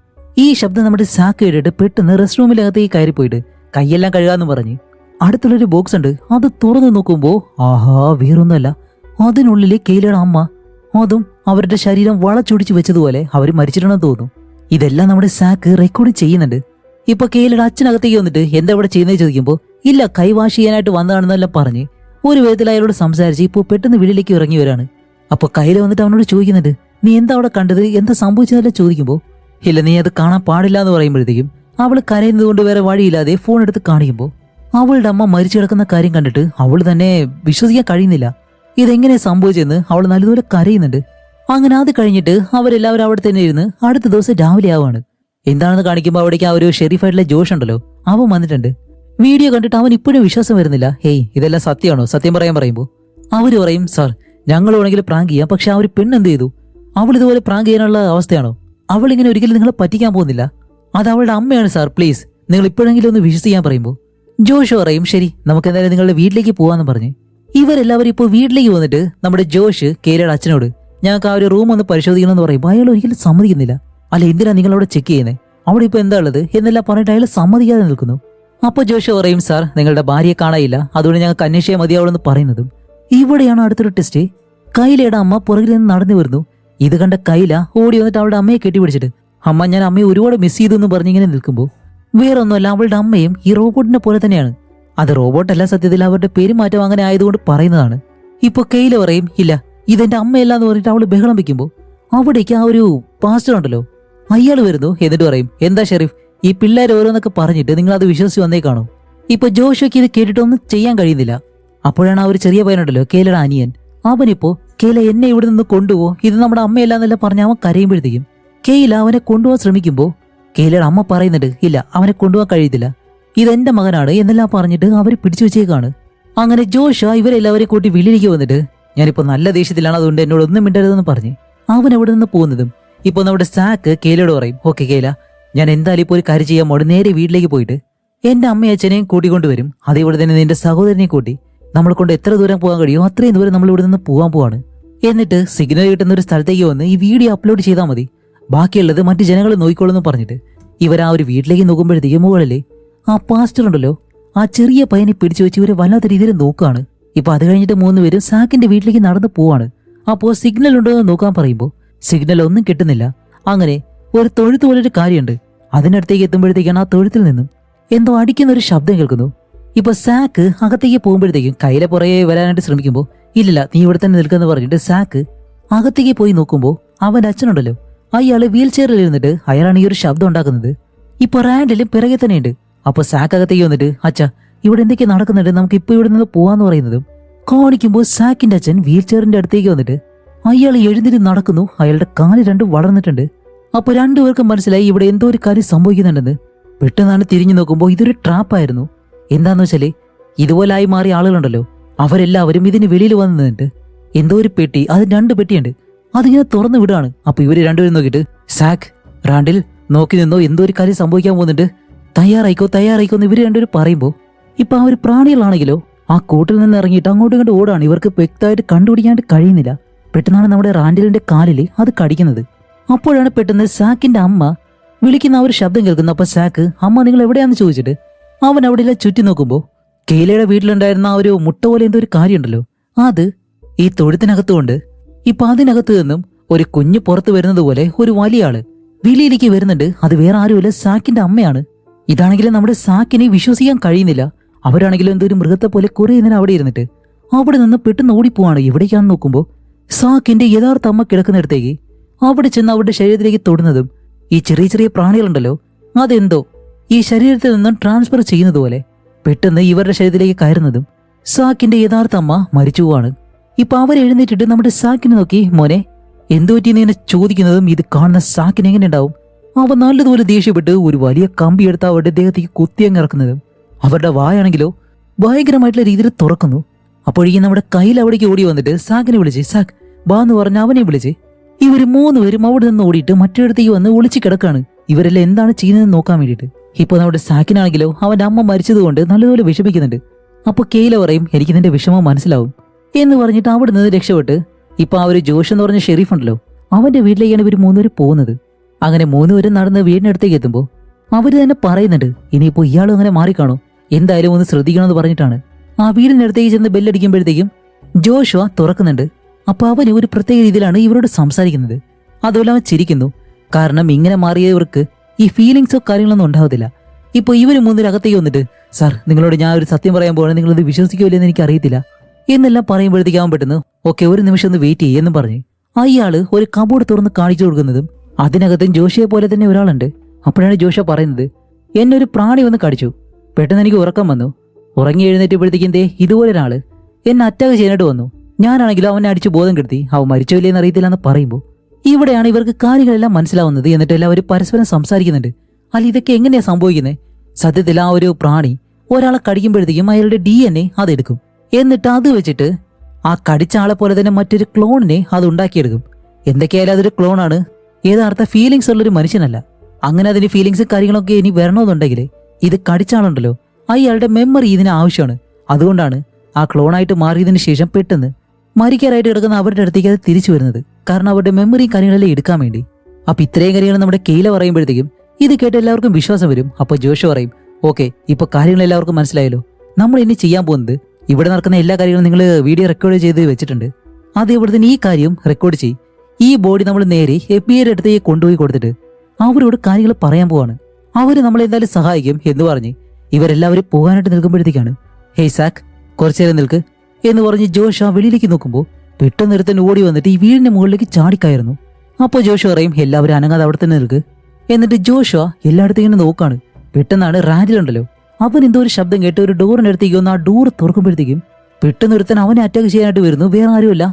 ഈ ശബ്ദം നമ്മുടെ സാക്ക് കേട്ടിട്ട് പെട്ടെന്ന് റെസ്റ്റ് റൂമിനകത്തേക്ക് കയറിപ്പോയിട്ട് കൈയെല്ലാം കഴുകാന്ന് പറഞ്ഞ് അടുത്തുള്ളൊരു ബോക്സ് ഉണ്ട്, അത് തുറന്നു നോക്കുമ്പോ ആഹാ വേറൊന്നുമല്ല, അതിനുള്ളിലെ കെയിലയുടെ അമ്മ, അതും അവരുടെ ശരീരം വളച്ചൊടിച്ചു വെച്ചതുപോലെ അവർ മരിച്ചിട്ടുണ്ടെന്ന് തോന്നുന്നു. ഇതെല്ലാം നമ്മുടെ സാക്ക് റെക്കോർഡ് ചെയ്യുന്നുണ്ട്. ഇപ്പൊ കെയിലയുടെ അച്ഛനകത്തേക്ക് വന്നിട്ട് എന്താ ഇവിടെ ചെയ്യുന്നത് ചോദിക്കുമ്പോൾ ഇല്ല കൈ വാഷ് ചെയ്യാനായിട്ട് വന്നതാണെന്നെല്ലാം പറഞ്ഞ് ഒരു വിധത്തിൽ അയാളോട് സംസാരിച്ച് ഇപ്പോൾ പെട്ടെന്ന് വീട്ടിലേക്ക് ഇറങ്ങി വരാണ്. അപ്പൊ കയ്യിൽ വന്നിട്ട് അവനോട് ചോദിക്കുന്നുണ്ട്, നീ എന്താ അവിടെ കണ്ടത്, എന്താ സംഭവിച്ചതെല്ലാം ചോദിക്കുമ്പോൾ ഇല്ല നീ അത് കാണാൻ പാടില്ല എന്ന് പറയുമ്പോഴത്തേക്കും അവള് കരയുന്നത് കൊണ്ട് വേറെ വഴിയില്ലാതെ ഫോൺ എടുത്ത് കാണിക്കുമ്പോൾ അവളുടെ അമ്മ മരിച്ചു കിടക്കുന്ന കാര്യം കണ്ടിട്ട് അവൾ തന്നെ വിശ്വസിക്കാൻ കഴിയുന്നില്ല. ഇതെങ്ങനെ സംഭവിച്ചെന്ന് അവൾ നല്ലതുപോലെ കരയുന്നുണ്ട്. അങ്ങനെ അത് കഴിഞ്ഞിട്ട് അവരെല്ലാവരും അവിടെ തന്നെ ഇരുന്ന് അടുത്ത ദിവസം രാവിലെ ആവാണ്. എന്താണെന്ന് കാണിക്കുമ്പോൾ അവിടേക്ക് ആ ഒരു ഷെരീഫായിട്ടുള്ള ജോഷ് ഉണ്ടല്ലോ അവൻ വന്നിട്ടുണ്ട്. വീഡിയോ കണ്ടിട്ട് അവൻ ഇപ്പോഴും വിശ്വാസം വരുന്നില്ല. ഹേയ് ഇതെല്ലാം സത്യമാണോ, സത്യം പറയാൻ പറയുമ്പോൾ അവര് പറയും സാർ ഞങ്ങൾ വേണമെങ്കിൽ പ്രാങ്ക് ചെയ്യാം, പക്ഷെ ആ ഒരു പെണ്ണ് എന്ത് ചെയ്തു, അവൾ ഇതുപോലെ പ്രാങ്ക് ചെയ്യാനുള്ള അവസ്ഥയാണോ, അവൾ ഇങ്ങനെ ഒരിക്കലും നിങ്ങളെ പറ്റിക്കാൻ പോകുന്നില്ല, അത് അവളുടെ അമ്മയാണ് സാർ, പ്ലീസ് നിങ്ങൾ ഇപ്പോഴെങ്കിലും ഒന്ന് വിശ്വസിക്കാൻ പറയുമ്പോൾ ജോഷ് പറയും ശരി നമുക്ക് എന്തായാലും നിങ്ങളുടെ വീട്ടിലേക്ക് പോവാന്ന് പറഞ്ഞ് ഇവരെല്ലാവരും ഇപ്പോൾ വീട്ടിലേക്ക് വന്നിട്ട് നമ്മുടെ ജോഷ് കെയിലയുടെ അച്ഛനോട് ഞങ്ങൾക്ക് ആ ഒരു റൂം ഒന്ന് പരിശോധിക്കണമെന്ന് പറയുമ്പോൾ അയാൾ ഒരിക്കലും സമ്മതിക്കുന്നില്ല. അല്ല എന്തിനാ നിങ്ങളവിടെ ചെക്ക് ചെയ്യുന്നത്, അവിടെ ഇപ്പൊ എന്താ ഉള്ളത് എന്നെല്ലാം പറഞ്ഞിട്ട് അയാൾ സമ്മതിക്കാതെ നിൽക്കുന്നു. അപ്പോൾ ജോഷ് പറയും സാർ നിങ്ങളുടെ ഭാര്യയെ കാണാനില്ല, അതുകൊണ്ട് ഞങ്ങൾക്ക് അന്വേഷിക്കാൻ മതിയാവുള്ളെന്ന് പറയുന്നതും ഇവിടെയാണ് അടുത്തൊരു ടെസ്റ്റ്. കൈലയുടെ അമ്മ പുറകിൽ നിന്ന് നടന്നു വരുന്നു. ഇത് കണ്ട കൈല ഓടി വന്നിട്ട് അവളുടെ അമ്മയെ കെട്ടിപ്പിടിച്ചിട്ട് അമ്മ ഞാൻ അമ്മയെ ഒരുപാട് മിസ് ചെയ്തു എന്ന് പറഞ്ഞിങ്ങനെ നിൽക്കുമ്പോൾ വേറൊന്നുമല്ല അവളുടെ അമ്മയും ഈ റോബോട്ടിനെ പോലെ തന്നെയാണ്. അത് റോബോട്ടല്ല, സത്യത്തിൽ അവരുടെ പെരുമാറ്റം അങ്ങനെ ആയതുകൊണ്ട് പറയുന്നതാണ്. ഇപ്പൊ കെയില പറയും ഇല്ല ഇതെന്റെ അമ്മയല്ല എന്ന് പറഞ്ഞിട്ട് അവള് ബഹളം വെക്കുമ്പോൾ അവിടേക്ക് ആ ഒരു പാസ്റ്റർ ഉണ്ടല്ലോ അയാൾ വരുന്നു. എന്നിട്ട് പറയും എന്താ ഷെരീഫ് ഈ പിള്ളേർ ഓരോന്നൊക്കെ പറഞ്ഞിട്ട് നിങ്ങൾ അത് വിശ്വസിച്ച് വന്നേക്കാണോ. ഇപ്പൊ ജോഷയ്ക്ക് ഇത് കേട്ടിട്ടൊന്നും ചെയ്യാൻ കഴിയുന്നില്ല. അപ്പോഴാണ് ആ ഒരു ചെറിയ പയ്യനുണ്ടല്ലോ കെയിലയുടെ അനിയൻ, അവനിപ്പോ കെയില എന്നെ ഇവിടെ നിന്ന് കൊണ്ടുപോ, ഇത് നമ്മുടെ അമ്മയല്ല എന്നെല്ലാം പറഞ്ഞ് അവൻ കരയുമ്പോഴത്തേക്കും കെയില അവനെ കൊണ്ടുപോകാൻ ശ്രമിക്കുമ്പോൾ കെയിലയുടെ അമ്മ പറയുന്നുണ്ട് ഇല്ല അവനെ കൊണ്ടുപോകാൻ കഴിയത്തില്ല, ഇതെന്റെ മകനാണ് എന്നെല്ലാം പറഞ്ഞിട്ട് അവര് പിടിച്ചു വെച്ചേക്കാണ്. അങ്ങനെ ജോഷ ഇവരെല്ലാവരെയും കൂട്ടി വീട്ടിലേക്ക് വന്നിട്ട് ഞാനിപ്പോ നല്ല ദേഷ്യത്തിലാണ്, അതുകൊണ്ട് എന്നോട് ഒന്നും മിണ്ടരുതെന്ന് പറഞ്ഞ് അവൻ അവിടെ നിന്ന് പോകുന്നതും ഇപ്പൊ നമ്മുടെ സാക്ക് കെയിലയോട് പറയും ഓക്കെ കെയില ഞാൻ എന്തായാലും ഇപ്പോൾ ഒരു കാര്യം ചെയ്യാൻ പോട്, നേരെ വീട്ടിലേക്ക് പോയിട്ട് എന്റെ അമ്മയും അച്ഛനെയും കൂട്ടിക്കൊണ്ടുവരും, അതേപോലെ തന്നെ നിന്റെ സഹോദരനെ കൂട്ടി നമ്മളെ കൊണ്ട് എത്ര ദൂരം പോകാൻ കഴിയുമോ അത്രയും ദൂരം നമ്മൾ ഇവിടെ നിന്ന് പോകാൻ പോവാണ്. എന്നിട്ട് സിഗ്നൽ കിട്ടുന്ന ഒരു സ്ഥലത്തേക്ക് വന്ന് ഈ വീഡിയോ അപ്ലോഡ് ചെയ്താൽ മതി, ബാക്കിയുള്ളത് മറ്റു ജനങ്ങൾ നോക്കിക്കോളെന്ന് പറഞ്ഞിട്ട് ഇവർ ആ ഒരു വീട്ടിലേക്ക് നോക്കുമ്പോഴത്തേക്ക് മുകളിലെ ആ പാസ്റ്റർ ഉണ്ടല്ലോ ആ ചെറിയ പയ്യനെ പിടിച്ചു വെച്ച് ഇവരെ വല്ലാത്ത രീതിയിൽ നോക്കുകയാണ്. ഇപ്പൊ അത് കഴിഞ്ഞിട്ട് മൂന്നുപേരും സാക്കിന്റെ വീട്ടിലേക്ക് നടന്നു പോവാണ്. അപ്പോൾ സിഗ്നൽ ഉണ്ടോ എന്ന് നോക്കാൻ പറയുമ്പോൾ സിഗ്നൽ ഒന്നും കിട്ടുന്നില്ല. അങ്ങനെ ഒരു തൊഴുത്ത് പോലൊരു കാര്യമുണ്ട്, അതിനടുത്തേക്ക് എത്തുമ്പോഴത്തേക്കാണ് ആ തൊഴുത്തിൽ നിന്നും എന്തോ അടിക്കുന്ന ഒരു ശബ്ദം കേൾക്കുന്നു. ഇപ്പൊ സാക്ക് അകത്തേക്ക് പോകുമ്പോഴത്തേക്കും കയ്യിലെ പുറകെ വരാനായിട്ട് ശ്രമിക്കുമ്പോൾ ഇല്ലില്ല നീ ഇവിടെ തന്നെ നിൽക്കുമെന്ന് പറഞ്ഞിട്ട് സാക്ക് അകത്തേക്ക് പോയി നോക്കുമ്പോൾ അവന്റെ അച്ഛനുണ്ടല്ലോ അയാള് വീൽ ചെയറിൽ ഇരുന്നിട്ട് അയാളാണ് ഈ ഒരു ശബ്ദം ഉണ്ടാക്കുന്നത്. ഇപ്പൊ റാൻഡിലും പിറകെ തന്നെയുണ്ട്. അപ്പൊ സാക്ക് അകത്തേക്ക് വന്നിട്ട് അച്ഛാ ഇവിടെ എന്തൊക്കെ നടക്കുന്നുണ്ട്, നമുക്ക് ഇപ്പൊ ഇവിടെ നിന്ന് പോവാന്ന് പറയുന്നതും കാണിക്കുമ്പോൾ സാക്കിന്റെ അച്ഛൻ വീൽ ചെയറിന്റെ അടുത്തേക്ക് വന്നിട്ട് അയാൾ എഴുന്നേറ്റ് നടക്കുന്നു. അയാളുടെ കാല് രണ്ടും വളർന്നിട്ടുണ്ട്. അപ്പൊ രണ്ടുപേർക്കും മനസ്സിലായി ഇവിടെ എന്തോ ഒരു കാര്യം സംഭവിക്കുന്നുണ്ടെന്ന്. പെട്ടെന്നാണ് തിരിഞ്ഞു നോക്കുമ്പോൾ ഇതൊരു ട്രാപ്പായിരുന്നു. എന്താന്ന് വെച്ചാല് ഇതുപോലായി മാറിയ ആളുകളുണ്ടല്ലോ, അവരെല്ലാവരും ഇതിന് വെളിയിൽ വന്ന് നിന്നിട്ട് എന്തോ ഒരു പെട്ടി, അത് 2 പെട്ടിയുണ്ട്, അതിങ്ങനെ തുറന്നു വിടുകയാണ്. അപ്പൊ ഇവര് രണ്ടുപേരും നോക്കിയിട്ട് സാക്, റാൻഡിൽ നോക്കി നിന്നോ, എന്തോ ഒരു കാര്യം സംഭവിക്കാൻ പോകുന്നുണ്ട്, തയ്യാറായിക്കോ എന്ന് ഇവര് രണ്ടുപേരും പറയുമ്പോ ഇപ്പൊ ആ ഒരു പ്രാണികളാണെങ്കിലോ ആ കൂട്ടിൽ നിന്ന് ഇറങ്ങിയിട്ട് അങ്ങോട്ടും ഇങ്ങോട്ട് ഓടാണ്. ഇവർക്ക് വ്യക്തമായിട്ട് കണ്ടുപിടിക്കാണ്ട് കഴിയുന്നില്ല. പെട്ടെന്നാണ് നമ്മുടെ റാൻഡിലിന്റെ കാലില് അത് കടിക്കുന്നത്. അപ്പോഴാണ് പെട്ടെന്ന് സാക്കിന്റെ അമ്മ വിളിക്കുന്ന ആ ഒരു ശബ്ദം കേൾക്കുന്നത്. അപ്പൊ സാക്ക്, അമ്മ നിങ്ങൾ എവിടെയാന്ന് ചോദിച്ചിട്ട് അവൻ അവിടെ ചുറ്റി നോക്കുമ്പോ കെയിലയുടെ വീട്ടിലുണ്ടായിരുന്ന ആ ഒരു മുട്ട പോലെ എന്തോ ഒരു കാര്യമുണ്ടല്ലോ, അത് ഈ തൊഴുത്തിനകത്തുകൊണ്ട് ഇപ്പൊ അതിനകത്ത് നിന്നും ഒരു കുഞ്ഞ് പുറത്ത് വരുന്നത് പോലെ ഒരു വലിയ ആള് വിളിയിലേക്ക് വരുന്നുണ്ട്. അത് വേറെ ആരുമില്ല, സാക്കിന്റെ അമ്മയാണ്. ഇതാണെങ്കിലും നമ്മുടെ സാക്കിനെ വിശ്വസിക്കാൻ കഴിയുന്നില്ല. അവരാണെങ്കിലും എന്തോ ഒരു മൃഗത്തെ പോലെ കുറെ നേരം അവിടെ ഇരുന്നിട്ട് അവിടെ നിന്ന് പെട്ടെന്ന് ഓടിപ്പോവാണ്. എവിടേക്കാണെന്ന് നോക്കുമ്പോ സാക്കിന്റെ യഥാർത്ഥ അമ്മ കിടക്കുന്നിടത്തേക്ക് അവിടെ ചെന്ന് അവരുടെ ശരീരത്തിലേക്ക് തൊടുന്നതും ഈ ചെറിയ ചെറിയ പ്രാണികളുണ്ടല്ലോ, അതെന്തോ ഈ ശരീരത്തിൽ നിന്നും ട്രാൻസ്ഫർ ചെയ്യുന്നത് പോലെ പെട്ടെന്ന് ഇവരുടെ ശരീരത്തിലേക്ക് കയറുന്നതും സാക്കിന്റെ യഥാർത്ഥ അമ്മ മരിച്ചു പോവാണ്. ഇപ്പൊ അവരെഴുന്നേറ്റിട്ട് നമ്മുടെ സാക്കിനെ നോക്കി, മോനെ എന്തു പറ്റിയെന്ന് ഇങ്ങനെ ചോദിക്കുന്നതും ഇത് കാണുന്ന സാക്കിന് എങ്ങനെ ഉണ്ടാവും? അവ നല്ലതുപോലെ ദേഷ്യപ്പെട്ട് ഒരു വലിയ കമ്പി എടുത്ത് അവരുടെ ദേഹത്തേക്ക് കുത്തിയങ്ങ് ഇറക്കുന്നതും അവരുടെ വായാണെങ്കിലോ ഭയങ്കരമായിട്ടുള്ള രീതിയിൽ തുറക്കുന്നു. അപ്പോഴേക്കും നമ്മുടെ കയ്യിൽ അവിടേക്ക് ഓടി വന്നിട്ട് സാക്കിനെ വിളിച്ച്, സാക്ക് ബാ എന്ന് പറഞ്ഞ് അവനെ വിളിച്ച് ഇവര് 3 പേരും അവിടെ നിന്ന് ഓടിയിട്ട് മറ്റൊരിടത്തേക്ക് വന്ന് ഒളിച്ചു കിടക്കാണ്. ഇവരെല്ലാം എന്താണ് ചെയ്യുന്നതെന്ന് നോക്കാൻ വേണ്ടിയിട്ട്. ഇപ്പൊ നമ്മുടെ സാക്കിനാണെങ്കിലോ അവന്റെ അമ്മ മരിച്ചതുകൊണ്ട് നല്ലതുപോലെ വിഷമിക്കുന്നുണ്ട്. അപ്പൊ കെയില പറയും, എനിക്ക് നിന്റെ വിഷമം മനസ്സിലാവും എന്ന് പറഞ്ഞിട്ട് അവിടെ നിന്ന് രക്ഷപ്പെട്ട് ഇപ്പൊ ആ ഒരു ജോഷ് എന്ന് പറഞ്ഞ ഷെരീഫ് ഉണ്ടല്ലോ, അവന്റെ വീട്ടിലേക്കാണ് ഇവർ 3 പേരും പോകുന്നത്. അങ്ങനെ 3 പേരും നടന്ന് വീടിനടുത്തേക്ക് എത്തുമ്പോൾ അവര് തന്നെ പറയുന്നുണ്ട്, ഇനിയിപ്പോ ഇയാളും അങ്ങനെ മാറിക്കാണോ, എന്തായാലും ഒന്ന് ശ്രദ്ധിക്കണമെന്ന് പറഞ്ഞിട്ടാണ് ആ വീടിനടുത്തേക്ക് ചെന്ന് ബെല്ലടിക്കുമ്പോഴത്തേക്കും ജോഷുവ തുറക്കുന്നുണ്ട്. അപ്പൊ അവന് ഒരു പ്രത്യേക രീതിയിലാണ് ഇവരോട് സംസാരിക്കുന്നത്. അതുപോലെ അവൻ ചിരിക്കുന്നു. കാരണം ഇങ്ങനെ മാറിയവർക്ക് ഈ ഫീലിങ്സോ കാര്യങ്ങളൊന്നും ഉണ്ടാവത്തില്ല. ഇപ്പൊ ഇവര് 3 പേരും അകത്തേക്ക് വന്നിട്ട്, സാർ നിങ്ങളോട് ഞാൻ ഒരു സത്യം പറയാൻ പോകണം, നിങ്ങളത് വിശ്വസിക്കുമല്ലെന്ന് എനിക്ക് അറിയത്തില്ല എന്നെല്ലാം പറയുമ്പോഴത്തേക്ക് അവൻ പെട്ടെന്ന് ഓക്കെ ഒരു നിമിഷം ഒന്ന് വെയിറ്റ് ചെയ്യുമെന്നും പറഞ്ഞ് അയാള് ഒരു കബോർഡ് തുറന്ന് കാണിച്ചു കൊടുക്കുന്നതും അതിനകത്തും ജോഷിയെ പോലെ തന്നെ ഒരാളുണ്ട്. അപ്പോഴാണ് ജോഷ പറയുന്നത്, എന്നെ ഒരു പ്രാണി വന്ന് കടിച്ചു, പെട്ടെന്ന് എനിക്ക് ഉറക്കം വന്നു, ഉറങ്ങി എഴുന്നേറ്റപ്പോഴത്തേക്കും ദേ ഇതുപോലെ ഒരാള് എന്നെ അറ്റാക്ക് ചെയ്യാനായിട്ട് വന്നു, ഞാനാണെങ്കിലും അവനെ അടിച്ച് ബോധം കെടുത്തി, അവൻ മരിച്ചോ ഇല്ലേന്ന് അറിയത്തില്ല എന്ന് പറയുമ്പോൾ ഇവിടെയാണ് ഇവർക്ക് കാര്യങ്ങളെല്ലാം മനസ്സിലാവുന്നത്. എന്നിട്ട് എല്ലാവരും പരസ്പരം സംസാരിക്കുന്നുണ്ട്. അല്ല ഇതൊക്കെ എങ്ങനെയാ സംഭവിക്കുന്നത്? സത്യത്തിൽ ആ ഒരു പ്രാണി ഒരാളെ കടിക്കുമ്പോഴത്തേക്കും അയാളുടെ DNA അതെടുക്കും, എന്നിട്ട് അത് വെച്ചിട്ട് ആ കടിച്ച ആളെ പോലെ തന്നെ മറ്റൊരു ക്ലോണിനെ അത് ഉണ്ടാക്കിയെടുക്കും. എന്തൊക്കെയായാലും അതൊരു ക്ലോണാണ്, യഥാർത്ഥ ഫീലിങ്സ് ഉള്ളൊരു മനുഷ്യനല്ല. അങ്ങനെ അതിന് ഫീലിങ്സ് കാര്യങ്ങളൊക്കെ ഇനി വരണമെന്നുണ്ടെങ്കിൽ ഇത് കടിച്ച ആളുണ്ടല്ലോ അയാളുടെ മെമ്മറി ഇതിന് ആവശ്യമാണ്. അതുകൊണ്ടാണ് ആ ക്ലോണായിട്ട് മാറിയതിനു ശേഷം പെട്ടെന്ന് മരിക്കാനായിട്ട് കിടക്കുന്ന അവരുടെ അടുത്തേക്ക് അത് തിരിച്ചു വരുന്നത്. കാരണം അവരുടെ മെമ്മറിയും കാര്യങ്ങളെല്ലാം എടുക്കാൻ വേണ്ടി. അപ്പൊ ഇത്രയും കാര്യങ്ങൾ നമ്മുടെ കെയില പറയുമ്പോഴത്തേക്കും ഇത് കേട്ട് എല്ലാവർക്കും വിശ്വാസം വരും. അപ്പൊ ജോഷു പറയും, ഓക്കെ ഇപ്പൊ കാര്യങ്ങൾ എല്ലാവർക്കും മനസ്സിലായല്ലോ, നമ്മൾ ഇനി ചെയ്യാൻ പോകുന്നത് ഇവിടെ നടക്കുന്ന എല്ലാ കാര്യങ്ങളും നിങ്ങൾ വീഡിയോ റെക്കോർഡ് ചെയ്ത് വെച്ചിട്ടുണ്ട്, അതേപോലെ തന്നെ ഈ കാര്യം റെക്കോർഡ് ചെയ്യും. ഈ ബോഡി നമ്മൾ നേരെ FBI അടുത്തേക്ക് കൊണ്ടുപോയി കൊടുത്തിട്ട് അവരോട് കാര്യങ്ങൾ പറയാൻ പോവാണ്. അവര് നമ്മളെ എന്തായാലും സഹായിക്കും എന്ന് പറഞ്ഞ് ഇവരെല്ലാവരും പോകാനായിട്ട് നിൽക്കുമ്പോഴത്തേക്കാണ്, ഹേയ് സാക്ക് കുറച്ചു നേരം നിൽക്ക് എന്ന് പറഞ്ഞ് ജോഷ വെളിയിലേക്ക് നോക്കുമ്പോൾ പെട്ടെന്ന് ഒരുത്തൻ ഓടി വന്നിട്ട് ഈ വീടിന്റെ മുകളിലേക്ക് ചാടിക്കയറുന്നു. അപ്പോൾ ജോഷ പറയും, എല്ലാവരും അനങ്ങാതെ അവിടെ തന്നെ നിൽക്ക്. എന്നിട്ട് ജോഷ എല്ലായിടത്തും ഇങ്ങനെ നോക്കാണ്. പെട്ടെന്നാണ് റാൻഡിലുണ്ടല്ലോ, അവൻ എന്തോ ഒരു ശബ്ദം കേട്ട് ഒരു ഡോറിന്റെ അടുത്തേക്ക് വന്ന് ആ ഡോർ തുറക്കുമ്പോഴത്തേക്കും പെട്ടെന്ന് ഒരുത്തൻ അവനെ അറ്റാക്ക് ചെയ്യാനായിട്ട് വരുന്നു. വേറെ ആരുമല്ല,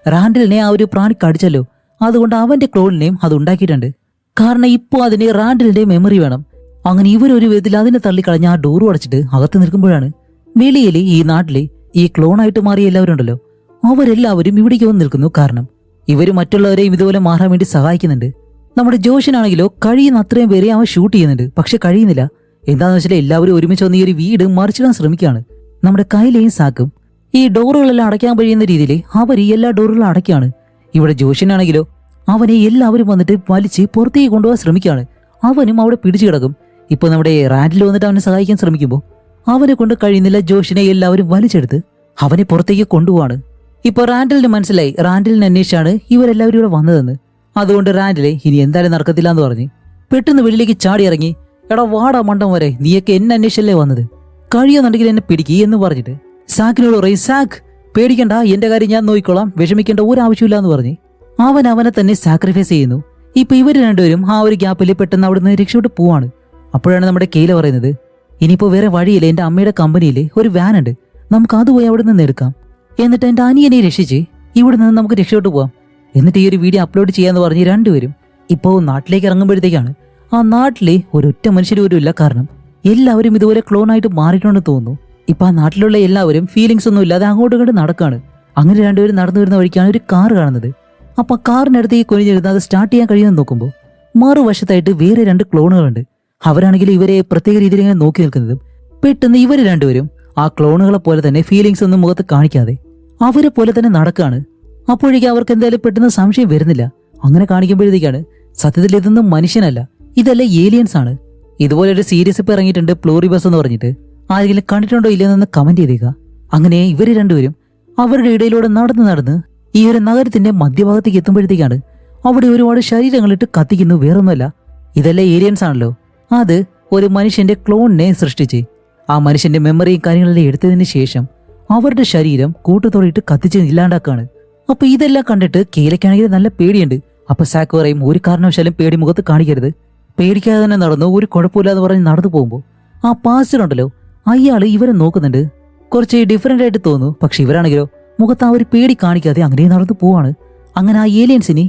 റാൻഡിലിനെ ആ ഒരു പ്രാണി കടിച്ചല്ലോ, അതുകൊണ്ട് അവന്റെ ക്ലോണിനെയും അത് ഉണ്ടാക്കിയിട്ടുണ്ട്. കാരണം ഇപ്പോ അതിന് റാൻഡിലിന്റെ മെമ്മറി വേണം. അങ്ങനെ ഇവരൊരു വിധത്തിൽ അതിനെ തള്ളിക്കളഞ്ഞ് ആ ഡോർ അടച്ചിട്ട് അകത്ത് നിൽക്കുമ്പോഴാണ് വെളിയില് ഈ നാട്ടിലെ ഈ ക്ലോണായിട്ട് മാറിയ എല്ലാവരും ഉണ്ടല്ലോ അവരെല്ലാവരും ഇവിടേക്ക് വന്ന് നിൽക്കുന്നു. കാരണം ഇവര് മറ്റുള്ളവരെയും ഇതുപോലെ മാറാൻ വേണ്ടി സഹായിക്കുന്നുണ്ട്. നമ്മുടെ ജോഷനാണെങ്കിലോ കഴിയുന്ന അത്രയും പേരെ അവൻ ഷൂട്ട് ചെയ്യുന്നുണ്ട്, പക്ഷെ കഴിയുന്നില്ല. എന്താന്ന് വെച്ചാൽ എല്ലാവരും ഒരുമിച്ച് വന്ന് ഈ ഒരു വീട് മറിച്ചിടാൻ ശ്രമിക്കുകയാണ്. നമ്മുടെ കയ്യിലെയും സാക്കും ഈ ഡോറുകളെല്ലാം അടയ്ക്കാൻ കഴിയുന്ന രീതിയിൽ അവർ ഈ എല്ലാ ഡോറുകളും അടയ്ക്കുകയാണ്. ഇവിടെ ജോഷനാണെങ്കിലോ അവനെ എല്ലാവരും വന്നിട്ട് വലിച്ച് പുറത്തേക്ക് കൊണ്ടുപോകാൻ ശ്രമിക്കുകയാണ്. അവനും അവിടെ പിടിച്ചു കിടക്കും. ഇപ്പൊ നമ്മുടെ റാൻഡിൽ വന്നിട്ട് അവനെ സഹായിക്കാൻ ശ്രമിക്കുമ്പോൾ അവനെ കൊണ്ട് കഴിയുന്നില്ല. ജോഷിനെ എല്ലാവരും വലിച്ചെടുത്ത് അവനെ പുറത്തേക്ക് കൊണ്ടുപോവാണ്. ഇപ്പൊ റാൻഡിലിന് മനസ്സിലായി, റാൻഡിലിനെ അന്വേഷിച്ചാണ് ഇവരെല്ലാവരും ഇവിടെ വന്നതെന്ന്. അതുകൊണ്ട് റാൻഡിലെ ഇനി എന്തായാലും നടക്കത്തില്ല എന്ന് പറഞ്ഞ് പെട്ടെന്ന് വെളിയിലേക്ക് ചാടി ഇറങ്ങി, എടാ വാടാ മണ്ടം വരെ, നീയൊക്കെ എന്നെ അന്വേഷിച്ചല്ലേ വന്നത്, കഴിയുന്നുണ്ടെങ്കിൽ എന്നെ പിടിക്കുക എന്ന് പറഞ്ഞിട്ട് സാക്കിനോട് പറയും, സാക്ക് പേടിക്കണ്ട, എന്റെ കാര്യം ഞാൻ നോക്കിക്കോളാം, വിഷമിക്കേണ്ട ഒരു ആവശ്യമില്ല എന്ന് പറഞ്ഞ് അവനെ തന്നെ സാക്രിഫൈസ് ചെയ്യുന്നു. ഇപ്പൊ ഇവര് രണ്ടുപേരും ആ ഒരു ഗ്യാപ്പിൽ പെട്ടെന്ന് അവിടുന്ന് രക്ഷപ്പെട്ട് പോവാണ്. അപ്പോഴാണ് നമ്മുടെ കെയില പറയുന്നത്, ഇനിയിപ്പോ വേറെ വഴിയില്ല, എന്റെ അമ്മയുടെ കമ്പനിയിലെ ഒരു വാൻ ഉണ്ട്, നമുക്ക് അത് പോയി അവിടെ നിന്ന് എടുക്കാം, എന്നിട്ട് എന്റെ അനിയനെ രക്ഷിച്ച് ഇവിടെ നിന്ന് നമുക്ക് രക്ഷപ്പെട്ടു പോവാം, എന്നിട്ട് ഈ ഒരു വീഡിയോ അപ്ലോഡ് ചെയ്യാന്ന് പറഞ്ഞ് രണ്ടുപേരും ഇപ്പോ നാട്ടിലേക്ക് ഇറങ്ങുമ്പോഴത്തേക്കാണ് ആ നാട്ടിലെ ഒരൊറ്റ മനുഷ്യരും പോലും ഇല്ല. കാരണം എല്ലാവരും ഇതുപോലെ ക്ലോണായിട്ട് മാറിയിട്ടുണ്ടെന്ന് തോന്നുന്നു. ഇപ്പൊ ആ നാട്ടിലുള്ള എല്ലാവരും ഫീലിങ്സ് ഒന്നും ഇല്ലാതെ അങ്ങോട്ടും ഇങ്ങോട്ട് നടക്കാണ്. അങ്ങനെ രണ്ടുപേരും നടന്നു വരുന്ന വഴിക്കാണ് ഒരു കാർ കാണുന്നത്. അപ്പൊ കാറിനടുത്ത് ഈ കുനിഞ്ഞിരുന്ന് അത് സ്റ്റാർട്ട് ചെയ്യാൻ കഴിയുമെന്ന് നോക്കുമ്പോൾ മറുവശത്തായിട്ട് വേറെ 2 ക്ലോണുകളുണ്ട്. അവരാണെങ്കിൽ ഇവരെ പ്രത്യേക രീതിയിൽ ഇങ്ങനെ നോക്കി നിൽക്കുന്നതും പെട്ടെന്ന് ഇവർ രണ്ടുപേരും ആ ക്ലോണുകളെ പോലെ തന്നെ ഫീലിങ്സ് ഒന്നും മുഖത്ത് കാണിക്കാതെ അവരെ പോലെ തന്നെ നടക്കാണ്. അപ്പോഴേക്കും അവർക്ക് എന്തായാലും പെട്ടെന്ന് സംശയം വരുന്നില്ല. അങ്ങനെ കാണിക്കുമ്പോഴത്തേക്കാണ് സത്യത്തിൽ ഇതൊന്നും മനുഷ്യനല്ല, ഇതല്ല ഏലിയൻസ് ആണ്. ഇതുപോലെ ഒരു സീരീസ് ഇപ്പൊ ഇറങ്ങിയിട്ടുണ്ട്, പ്ലൂറിബസ് എന്ന് പറഞ്ഞിട്ട്. ആരെങ്കിലും കണ്ടിട്ടുണ്ടോ ഇല്ലെന്നൊന്ന് കമന്റ് ചെയ്തേക്കുക. അങ്ങനെ ഇവര് രണ്ടുപേരും അവരുടെ ഇടയിലൂടെ നടന്ന് ഈ ഒരു നഗരത്തിന്റെ മധ്യഭാഗത്തേക്ക് എത്തുമ്പോഴത്തേക്കാണ് അവിടെ ഒരുപാട് ശരീരങ്ങളിട്ട് കത്തിക്കുന്നു. വേറൊന്നുമല്ല, ഇതെല്ലാം ഏലിയൻസ് ആണല്ലോ. അത് ഒരു മനുഷ്യന്റെ ക്ലോണിനെ സൃഷ്ടിച്ച് ആ മനുഷ്യന്റെ മെമ്മറിയും കാര്യങ്ങളെല്ലാം എടുത്തതിന് ശേഷം അവരുടെ ശരീരം കൂട്ടത്തോടെയിട്ട് കത്തിച്ച് ഇല്ലാണ്ടാക്കാണ്. അപ്പൊ ഇതെല്ലാം കണ്ടിട്ട് കേലയ്ക്കാണെങ്കിൽ നല്ല പേടിയുണ്ട്. അപ്പൊ സാക്ക് പറയും, ഒരു കാരണവശാലും പേടി മുഖത്ത് കാണിക്കരുത്, പേടിക്കാതെ തന്നെ നടന്നു, ഒരു കുഴപ്പമില്ലാന്ന് പറഞ്ഞ് നടന്നു പോകുമ്പോൾ ആ പാസ്റ്റർ ഉണ്ടല്ലോ, അയാള് ഇവരെ നോക്കുന്നുണ്ട്. കുറച്ച് ഡിഫറെന്റ് ആയിട്ട് തോന്നുന്നു. പക്ഷെ ഇവരാണെങ്കിലോ മുഖത്ത് ആ ഒരു പേടി കാണിക്കാതെ അങ്ങനെ നടന്നു പോവാണ്. അങ്ങനെ ആ ഏലിയൻസിന്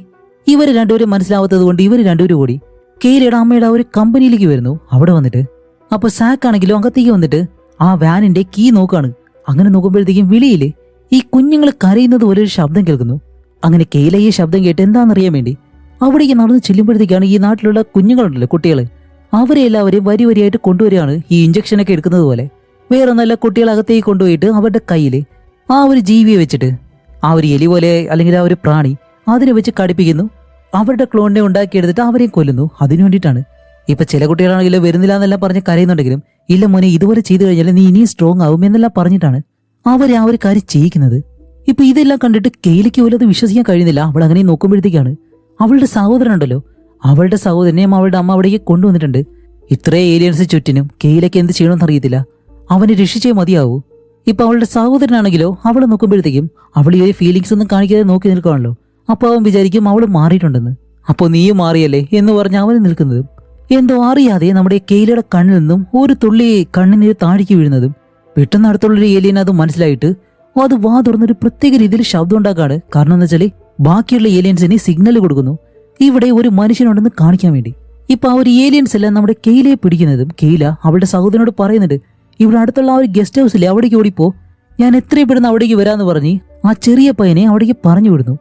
ഇവര് രണ്ടുപേരും മനസ്സിലാവാത്തത് കൊണ്ട് ഇവര് രണ്ടുപേരും കൂടി കേലിയുടെ അമ്മയുടെ ആ ഒരു കമ്പനിയിലേക്ക് വരുന്നു. അവിടെ വന്നിട്ട് അപ്പൊ സാക്ക് ആണെങ്കിലും അകത്തേക്ക് വന്നിട്ട് ആ വാനിന്റെ കീ നോക്കാണ്. അങ്ങനെ നോക്കുമ്പോഴത്തേക്കും വിളിയില് ഈ കുഞ്ഞുങ്ങൾ കരയുന്നത് പോലെ ഒരു ശബ്ദം കേൾക്കുന്നു. അങ്ങനെ കേല ഈ ശബ്ദം കേട്ട് എന്താണെന്നറിയാൻ വേണ്ടി അവിടേക്ക് നടന്ന് ചെല്ലുമ്പോഴത്തേക്കാണ് ഈ നാട്ടിലുള്ള കുഞ്ഞുങ്ങളുണ്ടല്ലോ, കുട്ടികള്, അവരെ എല്ലാവരെയും വരി വരിയായിട്ട് കൊണ്ടുവരികയാണ്. ഈ ഇഞ്ചക്ഷനൊക്കെ എടുക്കുന്നത് പോലെ വേറെ നല്ല കുട്ടികളെ അകത്തേക്ക് കൊണ്ടുപോയിട്ട് അവരുടെ കയ്യിൽ ആ ഒരു ജീവിയെ വെച്ചിട്ട് ആ ഒരു എലി പോലെ അല്ലെങ്കിൽ ആ ഒരു പ്രാണി അതിനെ വെച്ച് കടിപ്പിക്കുന്നു. അവരുടെ ക്ലോണിനെ ഉണ്ടാക്കിയെടുത്തിട്ട് അവരെയും കൊല്ലുന്നു. അതിനു വേണ്ടിയിട്ടാണ്. ഇപ്പൊ ചില കുട്ടികളാണെങ്കിലും വരുന്നില്ല എന്നെല്ലാം പറഞ്ഞ് കരയുന്നുണ്ടെങ്കിലും ഇല്ല മോനെ, ഇതുപോലെ ചെയ്തു കഴിഞ്ഞാൽ നീ ഇനിയും സ്ട്രോങ് ആവും എന്നെല്ലാം പറഞ്ഞിട്ടാണ് അവരെ ആ ഒരു കാര്യം ചെയ്യിക്കുന്നത്. ഇപ്പൊ ഇതെല്ലാം കണ്ടിട്ട് കേലിക്ക് പോലും അത് വിശ്വസിക്കാൻ കഴിയുന്നില്ല. അവൾ അങ്ങനെ നോക്കുമ്പോഴത്തേക്കാണ് അവളുടെ സഹോദരൻ ഉണ്ടല്ലോ, അവളുടെ സഹോദരനെയും അവളുടെ അമ്മ അവിടേക്ക് കൊണ്ടുവന്നിട്ടുണ്ട്. ഇത്രയും ഏലിയൻസ് ചുറ്റിനും കേയിലയ്ക്ക് എന്ത് ചെയ്യണമെന്ന് അറിയത്തില്ല. അവനെ രക്ഷിച്ചേ മതിയാവൂ. ഇപ്പൊ അവളുടെ സഹോദരനാണെങ്കിലോ അവളെ നോക്കുമ്പോഴത്തേക്കും അവൾ ഈ ഒരു ഫീലിങ്സ് ഒന്നും കാണിക്കാതെ നോക്കി നിൽക്കുകയാണല്ലോ. അപ്പൊ അവൻ വിചാരിക്കും അവള് മാറിയിട്ടുണ്ടെന്ന്. അപ്പൊ നീയും മാറിയല്ലേ എന്ന് പറഞ്ഞ് അവന് നിൽക്കുന്നതും എന്തോ അറിയാതെ നമ്മുടെ കേയിലയുടെ കണ്ണിൽ നിന്നും ഒരു തുള്ളി കണ്ണിന് താഴേക്ക് വീഴുന്നതും പെട്ടെന്ന് അടുത്തുള്ളൊരു ഏലിയൻ അത് മനസ്സിലായിട്ട് അത് വാ തുറന്നൊരു പ്രത്യേക രീതിയിൽ ശബ്ദം ഉണ്ടാക്കാണ്. കാരണം എന്താ വെച്ചാല് ബാക്കിയുള്ള ഏലിയൻസിന് സിഗ്നൽ കൊടുക്കുന്നു ഇവിടെ ഒരു മനുഷ്യനുണ്ടെന്ന് കാണിക്കാൻ വേണ്ടി. ഇപ്പൊ ആ ഒരു ഏലിയൻസ് എല്ലാം നമ്മുടെ കെയിലയെ പിടിക്കുന്നതും കെയില അവളുടെ സഹോദരനോട് പറയുന്നുണ്ട്, ഇവിടെ അടുത്തുള്ള ആ ഒരു ഗസ്റ്റ് ഹൗസിലെ അവിടേക്ക് ഓടിപ്പോ, ഞാൻ എത്രയും പെടുന്ന അവിടേക്ക് വരാന്ന് പറഞ്ഞ് ആ ചെറിയ പയ്യനെ അവിടേക്ക് പറഞ്ഞു വിടുന്നു.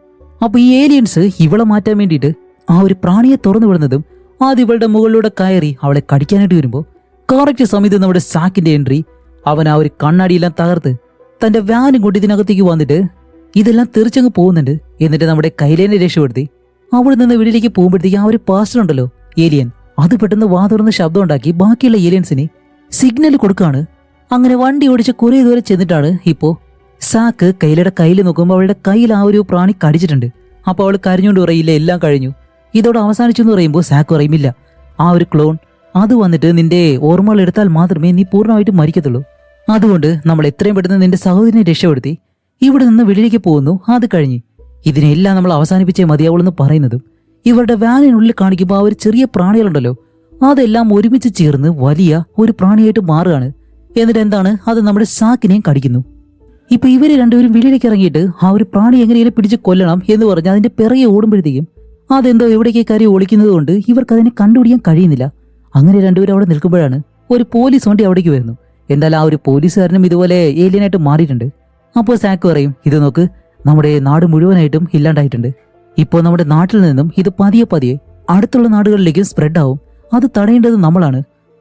അപ്പൊ ഈ ഏലിയൻസ് ഇവളെ മാറ്റാൻ വേണ്ടിയിട്ട് ആ ഒരു പ്രാണിയെ തുറന്നു വിടുന്നതും ആദ്യം ഇവളുടെ മുകളിലൂടെ കയറി അവളെ കടിക്കാനായിട്ട് വരുമ്പോ കറക്റ്റ് സമയത്ത് നമ്മുടെ സാക്കിന്റെ എൻട്രി. അവൻ ആ ഒരു കണ്ണാടിയെല്ലാം തകർത്ത് തന്റെ വാനും കൊണ്ട് ഇതിനകത്തേക്ക് വന്നിട്ട് ഇതെല്ലാം തെറിച്ചങ്ങ് പോകുന്നുണ്ട്. എന്നിട്ട് നമ്മുടെ കൈലേനെ രക്ഷപ്പെടുത്തി അവിടെ നിന്ന് വീട്ടിലേക്ക് പോകുമ്പോഴത്തേക്ക് ആ ഒരു പാസ്റ്റർ ഉണ്ടല്ലോ ഏലിയൻ, അത് പെട്ടെന്ന് വാ തുറന്ന് ശബ്ദം ഉണ്ടാക്കി ബാക്കിയുള്ള ഏലിയൻസിന് സിഗ്നൽ കൊടുക്കാണ്. അങ്ങനെ വണ്ടി ഓടിച്ച് കുറെ ദൂരെ ചെന്നിട്ടാണ് ഇപ്പോ സാക്ക് കൈലയുടെ കയ്യിൽ നോക്കുമ്പോൾ അവളുടെ കയ്യിൽ ആ ഒരു പ്രാണി കടിച്ചിട്ടുണ്ട്. അപ്പൊ അവൾ കരഞ്ഞുകൊണ്ട് പറയില്ല എല്ലാം കഴിഞ്ഞു, ഇതോടെ അവസാനിച്ചു എന്ന് പറയുമ്പോൾ സാക്ക് പറയുമില്ല, ആ ഒരു ക്ലോൺ അത് വന്നിട്ട് നിന്റെ ഓർമ്മകൾ എടുത്താൽ മാത്രമേ നീ പൂർണ്ണമായിട്ട് മരിക്കത്തുള്ളൂ. അതുകൊണ്ട് നമ്മൾ എത്രയും പെട്ടെന്ന് നിന്റെ സഹോദരനെ രക്ഷപ്പെടുത്തി ഇവിടെ നിന്ന് വെളിയിലേക്ക് പോകുന്നു. അത് കഴിഞ്ഞ് ഇതിനെല്ലാം നമ്മൾ അവസാനിപ്പിച്ചേ മതിയാവുള്ളെന്ന് പറയുന്നതും ഇവരുടെ വാനിനുള്ളിൽ കാണിക്കുമ്പോൾ ആ ഒരു ചെറിയ പ്രാണികളുണ്ടല്ലോ അതെല്ലാം ഒരുമിച്ച് ചേർന്ന് വലിയ ഒരു പ്രാണിയായിട്ട് മാറുകയാണ്. എന്നിട്ട് എന്താണ് അത് നമ്മുടെ സാക്കിനെയും കടിക്കുന്നു. ഇപ്പൊ ഇവര് രണ്ടുപേരും വെളിയിലേക്ക് ഇറങ്ങിയിട്ട് ആ ഒരു പ്രാണി എങ്ങനെയും പിടിച്ച് കൊല്ലണം എന്ന് പറഞ്ഞ് അതിന്റെ പിറകെ ഓടുമ്പോഴത്തേക്കും അതെന്തോ എവിടേക്ക് കയറി ഒളിക്കുന്നത് കൊണ്ട് ഇവർക്ക് അതിനെ കണ്ടുപിടിക്കാൻ കഴിയുന്നില്ല. അങ്ങനെ രണ്ടുപേരും അവിടെ നിൽക്കുമ്പോഴാണ് ഒരു പോലീസ് വണ്ടി അവിടേക്ക് വരുന്നു. എന്തായാലും ആ ഒരു പോലീസുകാരനും ഇതുപോലെ ഏലിയനായിട്ട് മാറിയിട്ടുണ്ട്. അപ്പോൾ സാക്ക് പറയും, ഇത് നോക്ക്, നമ്മുടെ നാട് മുഴുവനായിട്ടും ഇല്ലാണ്ടായിട്ടുണ്ട്. ഇപ്പോൾ നമ്മുടെ നാട്ടിൽ നിന്നും ഇത് പതിയെ പതിയെ അടുത്തുള്ള നാടുകളിലേക്കും സ്പ്രെഡ് ആവും. അത് തടയേണ്ടത് നമ്മളാണ്.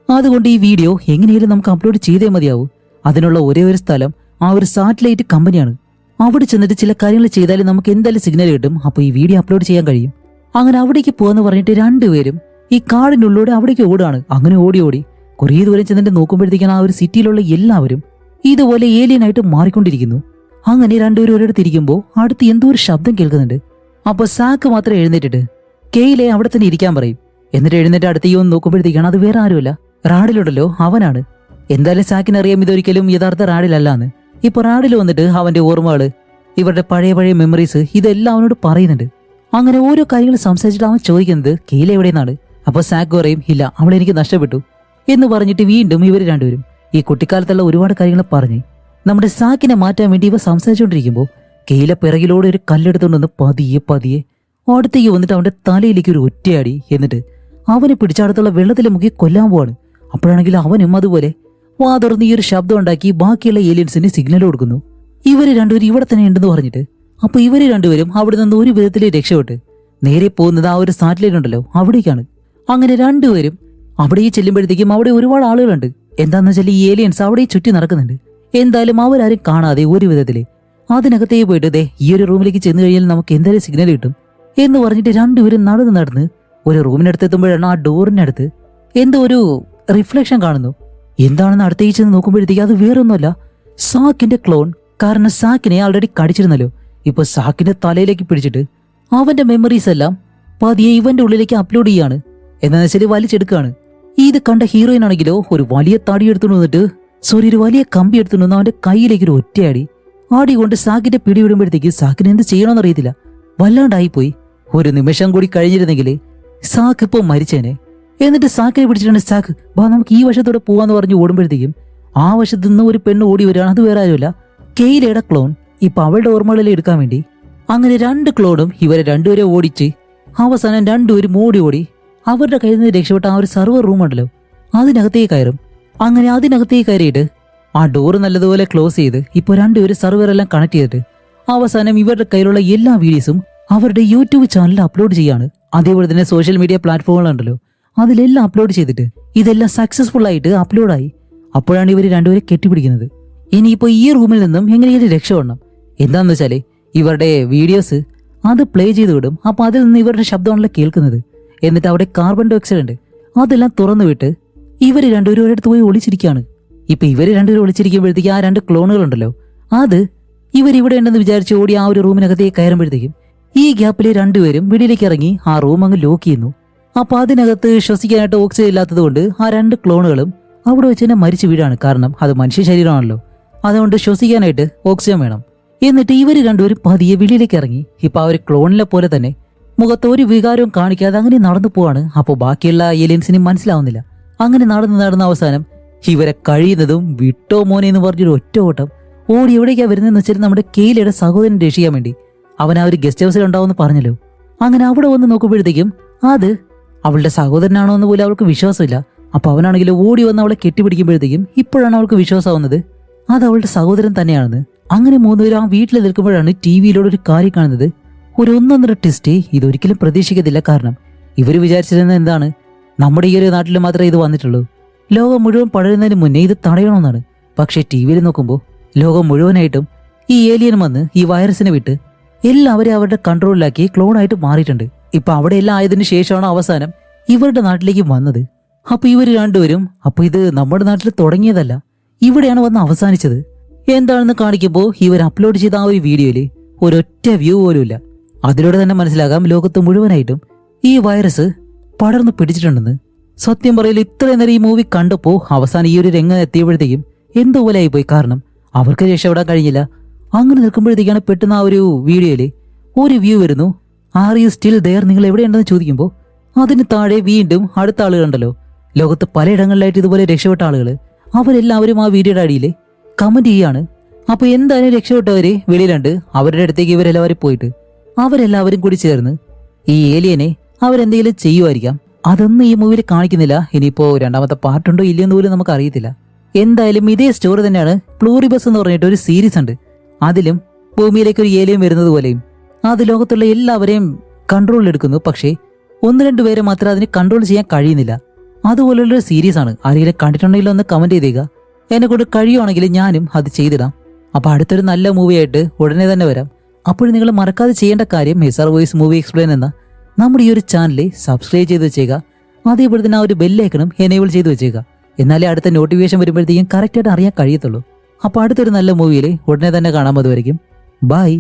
അതുകൊണ്ട് ഈ വീഡിയോ എങ്ങനെയും നമുക്ക് അപ്ലോഡ് ചെയ്തേ മതിയാവൂ. അതിനുള്ള ഒരേ ഒരു സ്ഥലം ആ ഒരു സാറ്റലൈറ്റ് കമ്പനിയാണ്. അവിടെ ചെന്നിട്ട് ചില കാര്യങ്ങൾ ചെയ്താലും നമുക്ക് എന്തായാലും സിഗ്നൽ കിട്ടും. അപ്പോൾ ഈ വീഡിയോ അപ്ലോഡ് ചെയ്യാൻ കഴിയും. അങ്ങനെ അവിടേക്ക് പോകാന്ന് പറഞ്ഞിട്ട് രണ്ടുപേരും ഈ കാടിനുള്ളിലൂടെ അവിടേക്ക് ഓടാണ്. അങ്ങനെ ഓടി ഓടി കുറേ ദൂരം ചെന്നിട്ട് നോക്കുമ്പോഴത്തേക്കാണ് ആ ഒരു സിറ്റിയിലുള്ള എല്ലാവരും ഇതുപോലെ ഏലിയനായിട്ട് മാറിക്കൊണ്ടിരിക്കുന്നു. അങ്ങനെ രണ്ടുപേരും ഒരിടത്തിരിക്കുമ്പോൾ അടുത്ത് എന്തോ ഒരു ശബ്ദം കേൾക്കുന്നുണ്ട്. അപ്പൊ സാക്ക് മാത്രം എഴുന്നേറ്റിട്ട് കെയിലെ അവിടെ തന്നെ ഇരിക്കാൻ പറയും. എന്നിട്ട് എഴുന്നേറ്റ് അടുത്തേക്ക് ഒന്ന് നോക്കുമ്പോഴത്തേക്കാണ് അത് വേറെ ആരുമല്ല, റാഡിലുണ്ടല്ലോ അവനാണ്. എന്തായാലും സാക്കിനറിയാം ഇതൊരിക്കലും യഥാർത്ഥ റാഡിലല്ലാന്ന്. ഇപ്പൊ റാഡിൽ വന്നിട്ട് അവന്റെ ഓർമ്മകള്, ഇവരുടെ പഴയ പഴയ മെമ്മറീസ് ഇതെല്ലാം അവനോട് പറയുന്നുണ്ട്. അങ്ങനെ ഓരോ കാര്യങ്ങൾ സംസാരിച്ചിട്ട് അവൻ ചോദിക്കുന്നത് കെയില എവിടെയെന്നാണ്. അപ്പൊ സാക്ക് പറയും, ഇല്ല, അവളെ എനിക്ക് നഷ്ടപ്പെട്ടു എന്ന് പറഞ്ഞിട്ട് വീണ്ടും ഇവർ രണ്ടുപേരും ഈ കുട്ടിക്കാലത്തുള്ള ഒരുപാട് കാര്യങ്ങൾ പറഞ്ഞ് നമ്മുടെ സാക്കിനെ മാറ്റാൻ വേണ്ടി ഇവ സംസാരിച്ചുകൊണ്ടിരിക്കുമ്പോൾ കെയില പിറകിലൂടെ ഒരു കല്ലെടുത്തുകൊണ്ടൊന്ന് പതിയെ പതിയെ അടുത്തേക്ക് വന്നിട്ട് അവന്റെ തലയിലേക്ക് ഒരു ഒറ്റയടി. എന്നിട്ട് അവനെ പിടിച്ചടുത്തുള്ള വെള്ളത്തിൽ മുക്കി കൊല്ലാൻ പോവാണ്. അപ്പോഴാണെങ്കിൽ അവനും അതുപോലെ വാ തുറന്ന് ഈ ഒരു ശബ്ദം ഉണ്ടാക്കി ബാക്കിയുള്ള ഏലിയൻസിന് സിഗ്നൽ കൊടുക്കുന്നു. ഇവര് രണ്ടുപേരും ഇവിടെ തന്നെ ഉണ്ടെന്ന് പറഞ്ഞിട്ട്. അപ്പൊ ഇവര് രണ്ടുപേരും അവിടെ നിന്ന് ഒരു വിധത്തിൽ രക്ഷപ്പെട്ട് നേരെ പോകുന്നത് ആ ഒരു സാറ്റലൈറ്റ് ഉണ്ടല്ലോ അവിടേക്കാണ്. അങ്ങനെ രണ്ടുപേരും അവിടെ ചെല്ലുമ്പോഴത്തേക്കും അവിടെ ഒരുപാട് ആളുകളുണ്ട്. എന്താന്ന് വെച്ചാൽ ഈ ഏലിയൻസ് അവിടെ ചുറ്റി നടക്കുന്നുണ്ട്. എന്തായാലും അവരാരും കാണാതെ ഒരു വിധത്തില് അതിനകത്തേക്ക് പോയിട്ട് ദേ ഈ ഒരു റൂമിലേക്ക് ചെന്ന് കഴിഞ്ഞാൽ നമുക്ക് എന്തായാലും സിഗ്നൽ കിട്ടും എന്ന് പറഞ്ഞിട്ട് രണ്ടുപേരും നടന്ന് ഒരു റൂമിനടുത്ത് എത്തുമ്പോഴാണ് ആ ഡോറിനടുത്ത് എന്തോ ഒരു റിഫ്ലക്ഷൻ കാണുന്നു. എന്താണെന്ന് അടുത്തേക്ക് ചെന്ന് നോക്കുമ്പോഴത്തേക്ക് അത് വേറൊന്നുമല്ല, സാക്കിന്റെ ക്ലോൺ. കാരണം സാക്കിനെ ആൾറെഡി കടിച്ചിരുന്നല്ലോ. ഇപ്പൊ സാക്കിന്റെ തലയിലേക്ക് പിടിച്ചിട്ട് അവന്റെ മെമ്മറീസ് എല്ലാം പതിയെ ഇവന്റെ ഉള്ളിലേക്ക് അപ്ലോഡ് ചെയ്യാണ്. എന്താന്ന് വെച്ചാൽ വലിച്ചെടുക്കുകയാണ്. ഇത് കണ്ട ഹീറോയിൻ ആണെങ്കിലോ ഒരു വലിയ തടി എടുത്തുകൊണ്ട് വന്നിട്ട് ഒരു വലിയ കമ്പി എടുത്തുകൊണ്ട് വന്ന് അവന്റെ കയ്യിലേക്ക് ഒരു ഒറ്റയടി ആടി കൊണ്ട് സാക്കിന്റെ പിടി വിടുമ്പോഴത്തേക്ക് സാക്കിന് എന്ത് ചെയ്യണമെന്ന് അറിയത്തില്ല. വല്ലാണ്ടായിപ്പോയി. ഒരു നിമിഷം കൂടി കഴിഞ്ഞിരുന്നെങ്കിൽ സാക്ക് ഇപ്പൊ മരിച്ചേനെ. എന്നിട്ട് സാക്കിനെ പിടിച്ചിട്ടുണ്ട്. സാക്ക് വാ നമുക്ക് ഈ വശത്തോടെ പോവാന്ന് പറഞ്ഞ് ഓടുമ്പോഴത്തേക്കും ആ വശത്ത് നിന്ന് ഒരു പെണ്ണ് ഓടി വരികയാണ്. അത് വേറെ ആരുമല്ല, കെയ്ലയുടെ ക്ലോൺ. ഇപ്പൊ അവളുടെ ഓർമ്മകളിൽ എടുക്കാൻ വേണ്ടി അങ്ങനെ രണ്ട് ക്ലോണും ഇവരെ രണ്ടുപേരെ ഓടിച്ച് അവസാനം രണ്ടുപേരും ഓടി അവരുടെ കയ്യിൽ നിന്ന് രക്ഷപ്പെട്ട ആ ഒരു സർവർ റൂം ഉണ്ടല്ലോ അതിനകത്തേക്ക് കയറും. അങ്ങനെ അതിനകത്തേക്ക് കയറിയിട്ട് ആ ഡോറ് നല്ലതുപോലെ ക്ലോസ് ചെയ്ത് ഇപ്പോൾ രണ്ടുപേരും സർവറെല്ലാം കണക്ട് ചെയ്തിട്ട് അവസാനം ഇവരുടെ കയ്യിലുള്ള എല്ലാ വീഡിയോസും അവരുടെ യൂട്യൂബ് ചാനലിൽ അപ്ലോഡ് ചെയ്യാണ്. അതേപോലെ തന്നെ സോഷ്യൽ മീഡിയ പ്ലാറ്റ്ഫോമുകളുണ്ടല്ലോ അതിലെല്ലാം അപ്ലോഡ് ചെയ്തിട്ട് ഇതെല്ലാം സക്സസ്ഫുൾ ആയിട്ട് അപ്ലോഡായി. അപ്പോഴാണ് ഇവർ രണ്ടുപേരെ കെട്ടിപ്പിടിക്കുന്നത്. ഇനിയിപ്പോ ഈ റൂമിൽ നിന്നും എങ്ങനെയെങ്കിലും രക്ഷപ്പെടണം. എന്താണെന്ന് വെച്ചാല് ഇവരുടെ വീഡിയോസ് അത് പ്ലേ ചെയ്ത് വിടും. അപ്പൊ അതിൽ നിന്ന് ഇവരുടെ ശബ്ദമാണല്ലോ കേൾക്കുന്നത്. എന്നിട്ട് അവിടെ കാർബൺ ഡൈ ഓക്സൈഡ് ഉണ്ട്, അതെല്ലാം തുറന്നു വിട്ട് ഇവര് രണ്ടുപേരും ഒരിടത്ത് പോയി ഒളിച്ചിരിക്കുകയാണ്. ഇപ്പൊ ഇവര് രണ്ടുപേരും ഒളിച്ചിരിക്കുമ്പോഴത്തേക്ക് ആ രണ്ട് ക്ലോണുകളുണ്ടല്ലോ അത് ഇവരിവിടെ ഉണ്ടെന്ന് വിചാരിച്ച് ഓടി ആ ഒരു റൂമിനകത്തേക്ക് കയറുമ്പോഴത്തേക്കും ഈ ഗ്യാപ്പിലെ രണ്ടുപേരും വെളിയിലേക്ക് ഇറങ്ങി ആ റൂം അങ്ങ് ലോക്ക് ചെയ്യുന്നു. അപ്പൊ അതിനകത്ത് ശ്വസിക്കാനായിട്ട് ഓക്സിജൻ ഇല്ലാത്തത് കൊണ്ട് ആ രണ്ട് ക്ലോണുകളും അവിടെ വെച്ച് തന്നെ മരിച്ചു വീഴാണ്. കാരണം അത് മനുഷ്യ ശരീരമാണല്ലോ, അതുകൊണ്ട് ശ്വസിക്കാനായിട്ട് ഓക്സിജൻ വേണം. എന്നിട്ട് ഇവര് രണ്ടുപേരും പതിയെ വെളിയിലേക്ക് ഇറങ്ങി ഇപ്പൊ ആ ഒരു ക്ലോണിലെ പോലെ തന്നെ മുഖത്ത് ഒരു വികാരവും കാണിക്കാതെ അങ്ങനെ നടന്നു പോവാണ്. അപ്പോൾ ബാക്കിയുള്ള ഏലിയൻസിനും മനസ്സിലാവുന്നില്ല. അങ്ങനെ നടന്ന് അവസാനം ഇവരെ കഴിയുന്നതും വിട്ടോ മോനെ എന്ന് പറഞ്ഞൊരു ഒറ്റ ഓട്ടം ഓടി എവിടേക്കാ വരുന്നതെന്ന് വെച്ചാൽ നമ്മുടെ കെയ്ലയുടെ സഹോദരൻ രക്ഷിക്കാൻ വേണ്ടി. അവൻ ആ ഒരു ഗസ്റ്റ് ഹൗസിൽ ഉണ്ടാവുമെന്ന് പറഞ്ഞല്ലോ. അങ്ങനെ അവിടെ വന്ന് നോക്കുമ്പോഴത്തേക്കും അത് അവളുടെ സഹോദരനാണോ എന്ന് പോലും അവൾക്ക് വിശ്വാസമില്ല. അപ്പൊ അവനാണെങ്കിലും ഓടി വന്ന് അവളെ കെട്ടിപ്പിടിക്കുമ്പോഴത്തേക്കും ഇപ്പോഴാണ് അവൾക്ക് വിശ്വാസമാവുന്നത് അത് അവളുടെ സഹോദരൻ തന്നെയാണെന്ന്. അങ്ങനെ മൂന്നുപേരും ആ വീട്ടിൽ നിൽക്കുമ്പോഴാണ് ടി വിയിലൂടെ ഒരു കാര്യം കാണുന്നത്. ഒരു ഒന്നൊന്നര ട്വിസ്റ്റ് ഇതൊരിക്കലും പ്രതീക്ഷിക്കത്തില്ല. കാരണം ഇവർ വിചാരിച്ചിരുന്നത് എന്താണ്, നമ്മുടെ ഈ ഒരു നാട്ടിൽ മാത്രമേ ഇത് വന്നിട്ടുള്ളൂ, ലോകം മുഴുവൻ പടരുന്നതിന് മുന്നേ ഇത് തടയണമെന്നാണ്. പക്ഷെ ടി വിയിൽ നോക്കുമ്പോൾ ലോകം മുഴുവനായിട്ടും ഈ ഏലിയൻ വന്ന് ഈ വൈറസിനെ വിട്ട് എല്ലാവരെയും അവരുടെ കൺട്രോളിലാക്കി ക്ലോണായിട്ട് മാറിയിട്ടുണ്ട്. ഇപ്പൊ അവിടെ എല്ലാം ആയതിനു ശേഷമാണ് അവസാനം ഇവരുടെ നാട്ടിലേക്ക് വന്നത്. അപ്പൊ ഇവര് രണ്ടുപേരും അപ്പൊ ഇത് നമ്മുടെ നാട്ടിൽ തുടങ്ങിയതല്ല, ഇവിടെയാണ് വന്ന് അവസാനിച്ചത് എന്താണെന്ന് കാണിക്കുമ്പോൾ ഇവർ അപ്ലോഡ് ചെയ്ത ആ ഒരു വീഡിയോയില് ഒരൊറ്റ വ്യൂ പോലും ഇല്ല. അതിലൂടെ തന്നെ മനസ്സിലാകാം ലോകത്ത് മുഴുവനായിട്ടും ഈ വൈറസ് പടർന്നു പിടിച്ചിട്ടുണ്ടെന്ന്. സത്യം പറയൽ ഇത്രയും നേരം ഈ മൂവി കണ്ടപ്പോ അവസാനം ഈ ഒരു രംഗം എത്തിയപ്പോഴത്തേക്കും എന്തോ പോലെ ആയിപ്പോയി. കാരണം അവർക്ക് രക്ഷപ്പെടാൻ കഴിഞ്ഞില്ല. അങ്ങനെ നിൽക്കുമ്പോഴത്തേക്കാണ് പെട്ടെന്ന് ആ ഒരു വീഡിയോയില് ഒരു വ്യൂ വരുന്നു. ആർ യു സ്റ്റിൽ ദെയർ, നിങ്ങൾ എവിടെയുണ്ടെന്ന് ചോദിക്കുമ്പോൾ അതിന് താഴെ വീണ്ടും അടുത്ത ആളുകളുണ്ടല്ലോ ലോകത്ത് പലയിടങ്ങളിലായിട്ട് ഇതുപോലെ രക്ഷപ്പെട്ട ആളുകൾ അവരെല്ലാവരും ആ വീഡിയോയുടെ അടിയിൽ കമന്റ് ചെയ്യാണ്. അപ്പൊ എന്തായാലും രക്ഷപ്പെട്ടവര് വെളിയിലുണ്ട്. അവരുടെ അടുത്തേക്ക് ഇവരെല്ലാവരും പോയിട്ട് അവരെല്ലാവരും കൂടി ചേർന്ന് ഈ ഏലിയനെ അവരെന്തെങ്കിലും ചെയ്യുമായിരിക്കാം. അതൊന്നും ഈ മൂവിയിൽ കാണിക്കുന്നില്ല. ഇനിയിപ്പോ രണ്ടാമത്തെ പാർട്ടുണ്ടോ ഇല്ലയെന്ന് പോലും നമുക്ക് അറിയത്തില്ല. എന്തായാലും ഇതേ സ്റ്റോറി തന്നെയാണ് പ്ലൂറിബസ് എന്ന് പറഞ്ഞിട്ട് ഒരു സീരീസ് ഉണ്ട്. അതിലും ഭൂമിയിലേക്ക് ഒരു ഏലിയൻ വരുന്നത് പോലെയും അത് ലോകത്തുള്ള എല്ലാവരെയും കൺട്രോൾ എടുക്കുന്നു. പക്ഷേ ഒന്ന് രണ്ടു പേരെ മാത്രമേ അതിന് കൺട്രോൾ ചെയ്യാൻ കഴിയുന്നില്ല. അതുപോലുള്ളൊരു സീരീസ് ആണ്. ആരെങ്കിലും കണ്ടിട്ടുണ്ടെങ്കിലും ഒന്ന് കമന്റ് ചെയ്തേക്കുക. എന്നെ കൊണ്ട് കഴിയുവാണെങ്കിൽ ഞാനും അത് ചെയ്തിടാം. അപ്പൊ അടുത്തൊരു നല്ല മൂവിയായിട്ട് ഉടനെ തന്നെ വരാം. അപ്പോൾ നിങ്ങൾ മറക്കാതെ ചെയ്യേണ്ട കാര്യം എസ്ആർ വോയിസ് മൂവി എക്സ്പ്ലെയിൻ എന്ന നമ്മുടെ ഈ ഒരു ചാനൽ സബ്സ്ക്രൈബ് ചെയ്ത് വെച്ചേക്കുക. അതേപോലെ തന്നെ ആ ഒരു ബെല്ലൈക്കണും എനേബിൾ ചെയ്ത് വെച്ചേക്കുക. എന്നാലേ അടുത്ത നോട്ടിഫിക്കേഷൻ വരുമ്പോഴത്തേക്കും കറക്റ്റായിട്ട് അറിയാൻ കഴിയത്തുള്ളൂ. അപ്പോൾ അടുത്തൊരു നല്ല മൂവിയിൽ ഉടനെ തന്നെ കാണാൻ. അതുവരെയും ബൈ.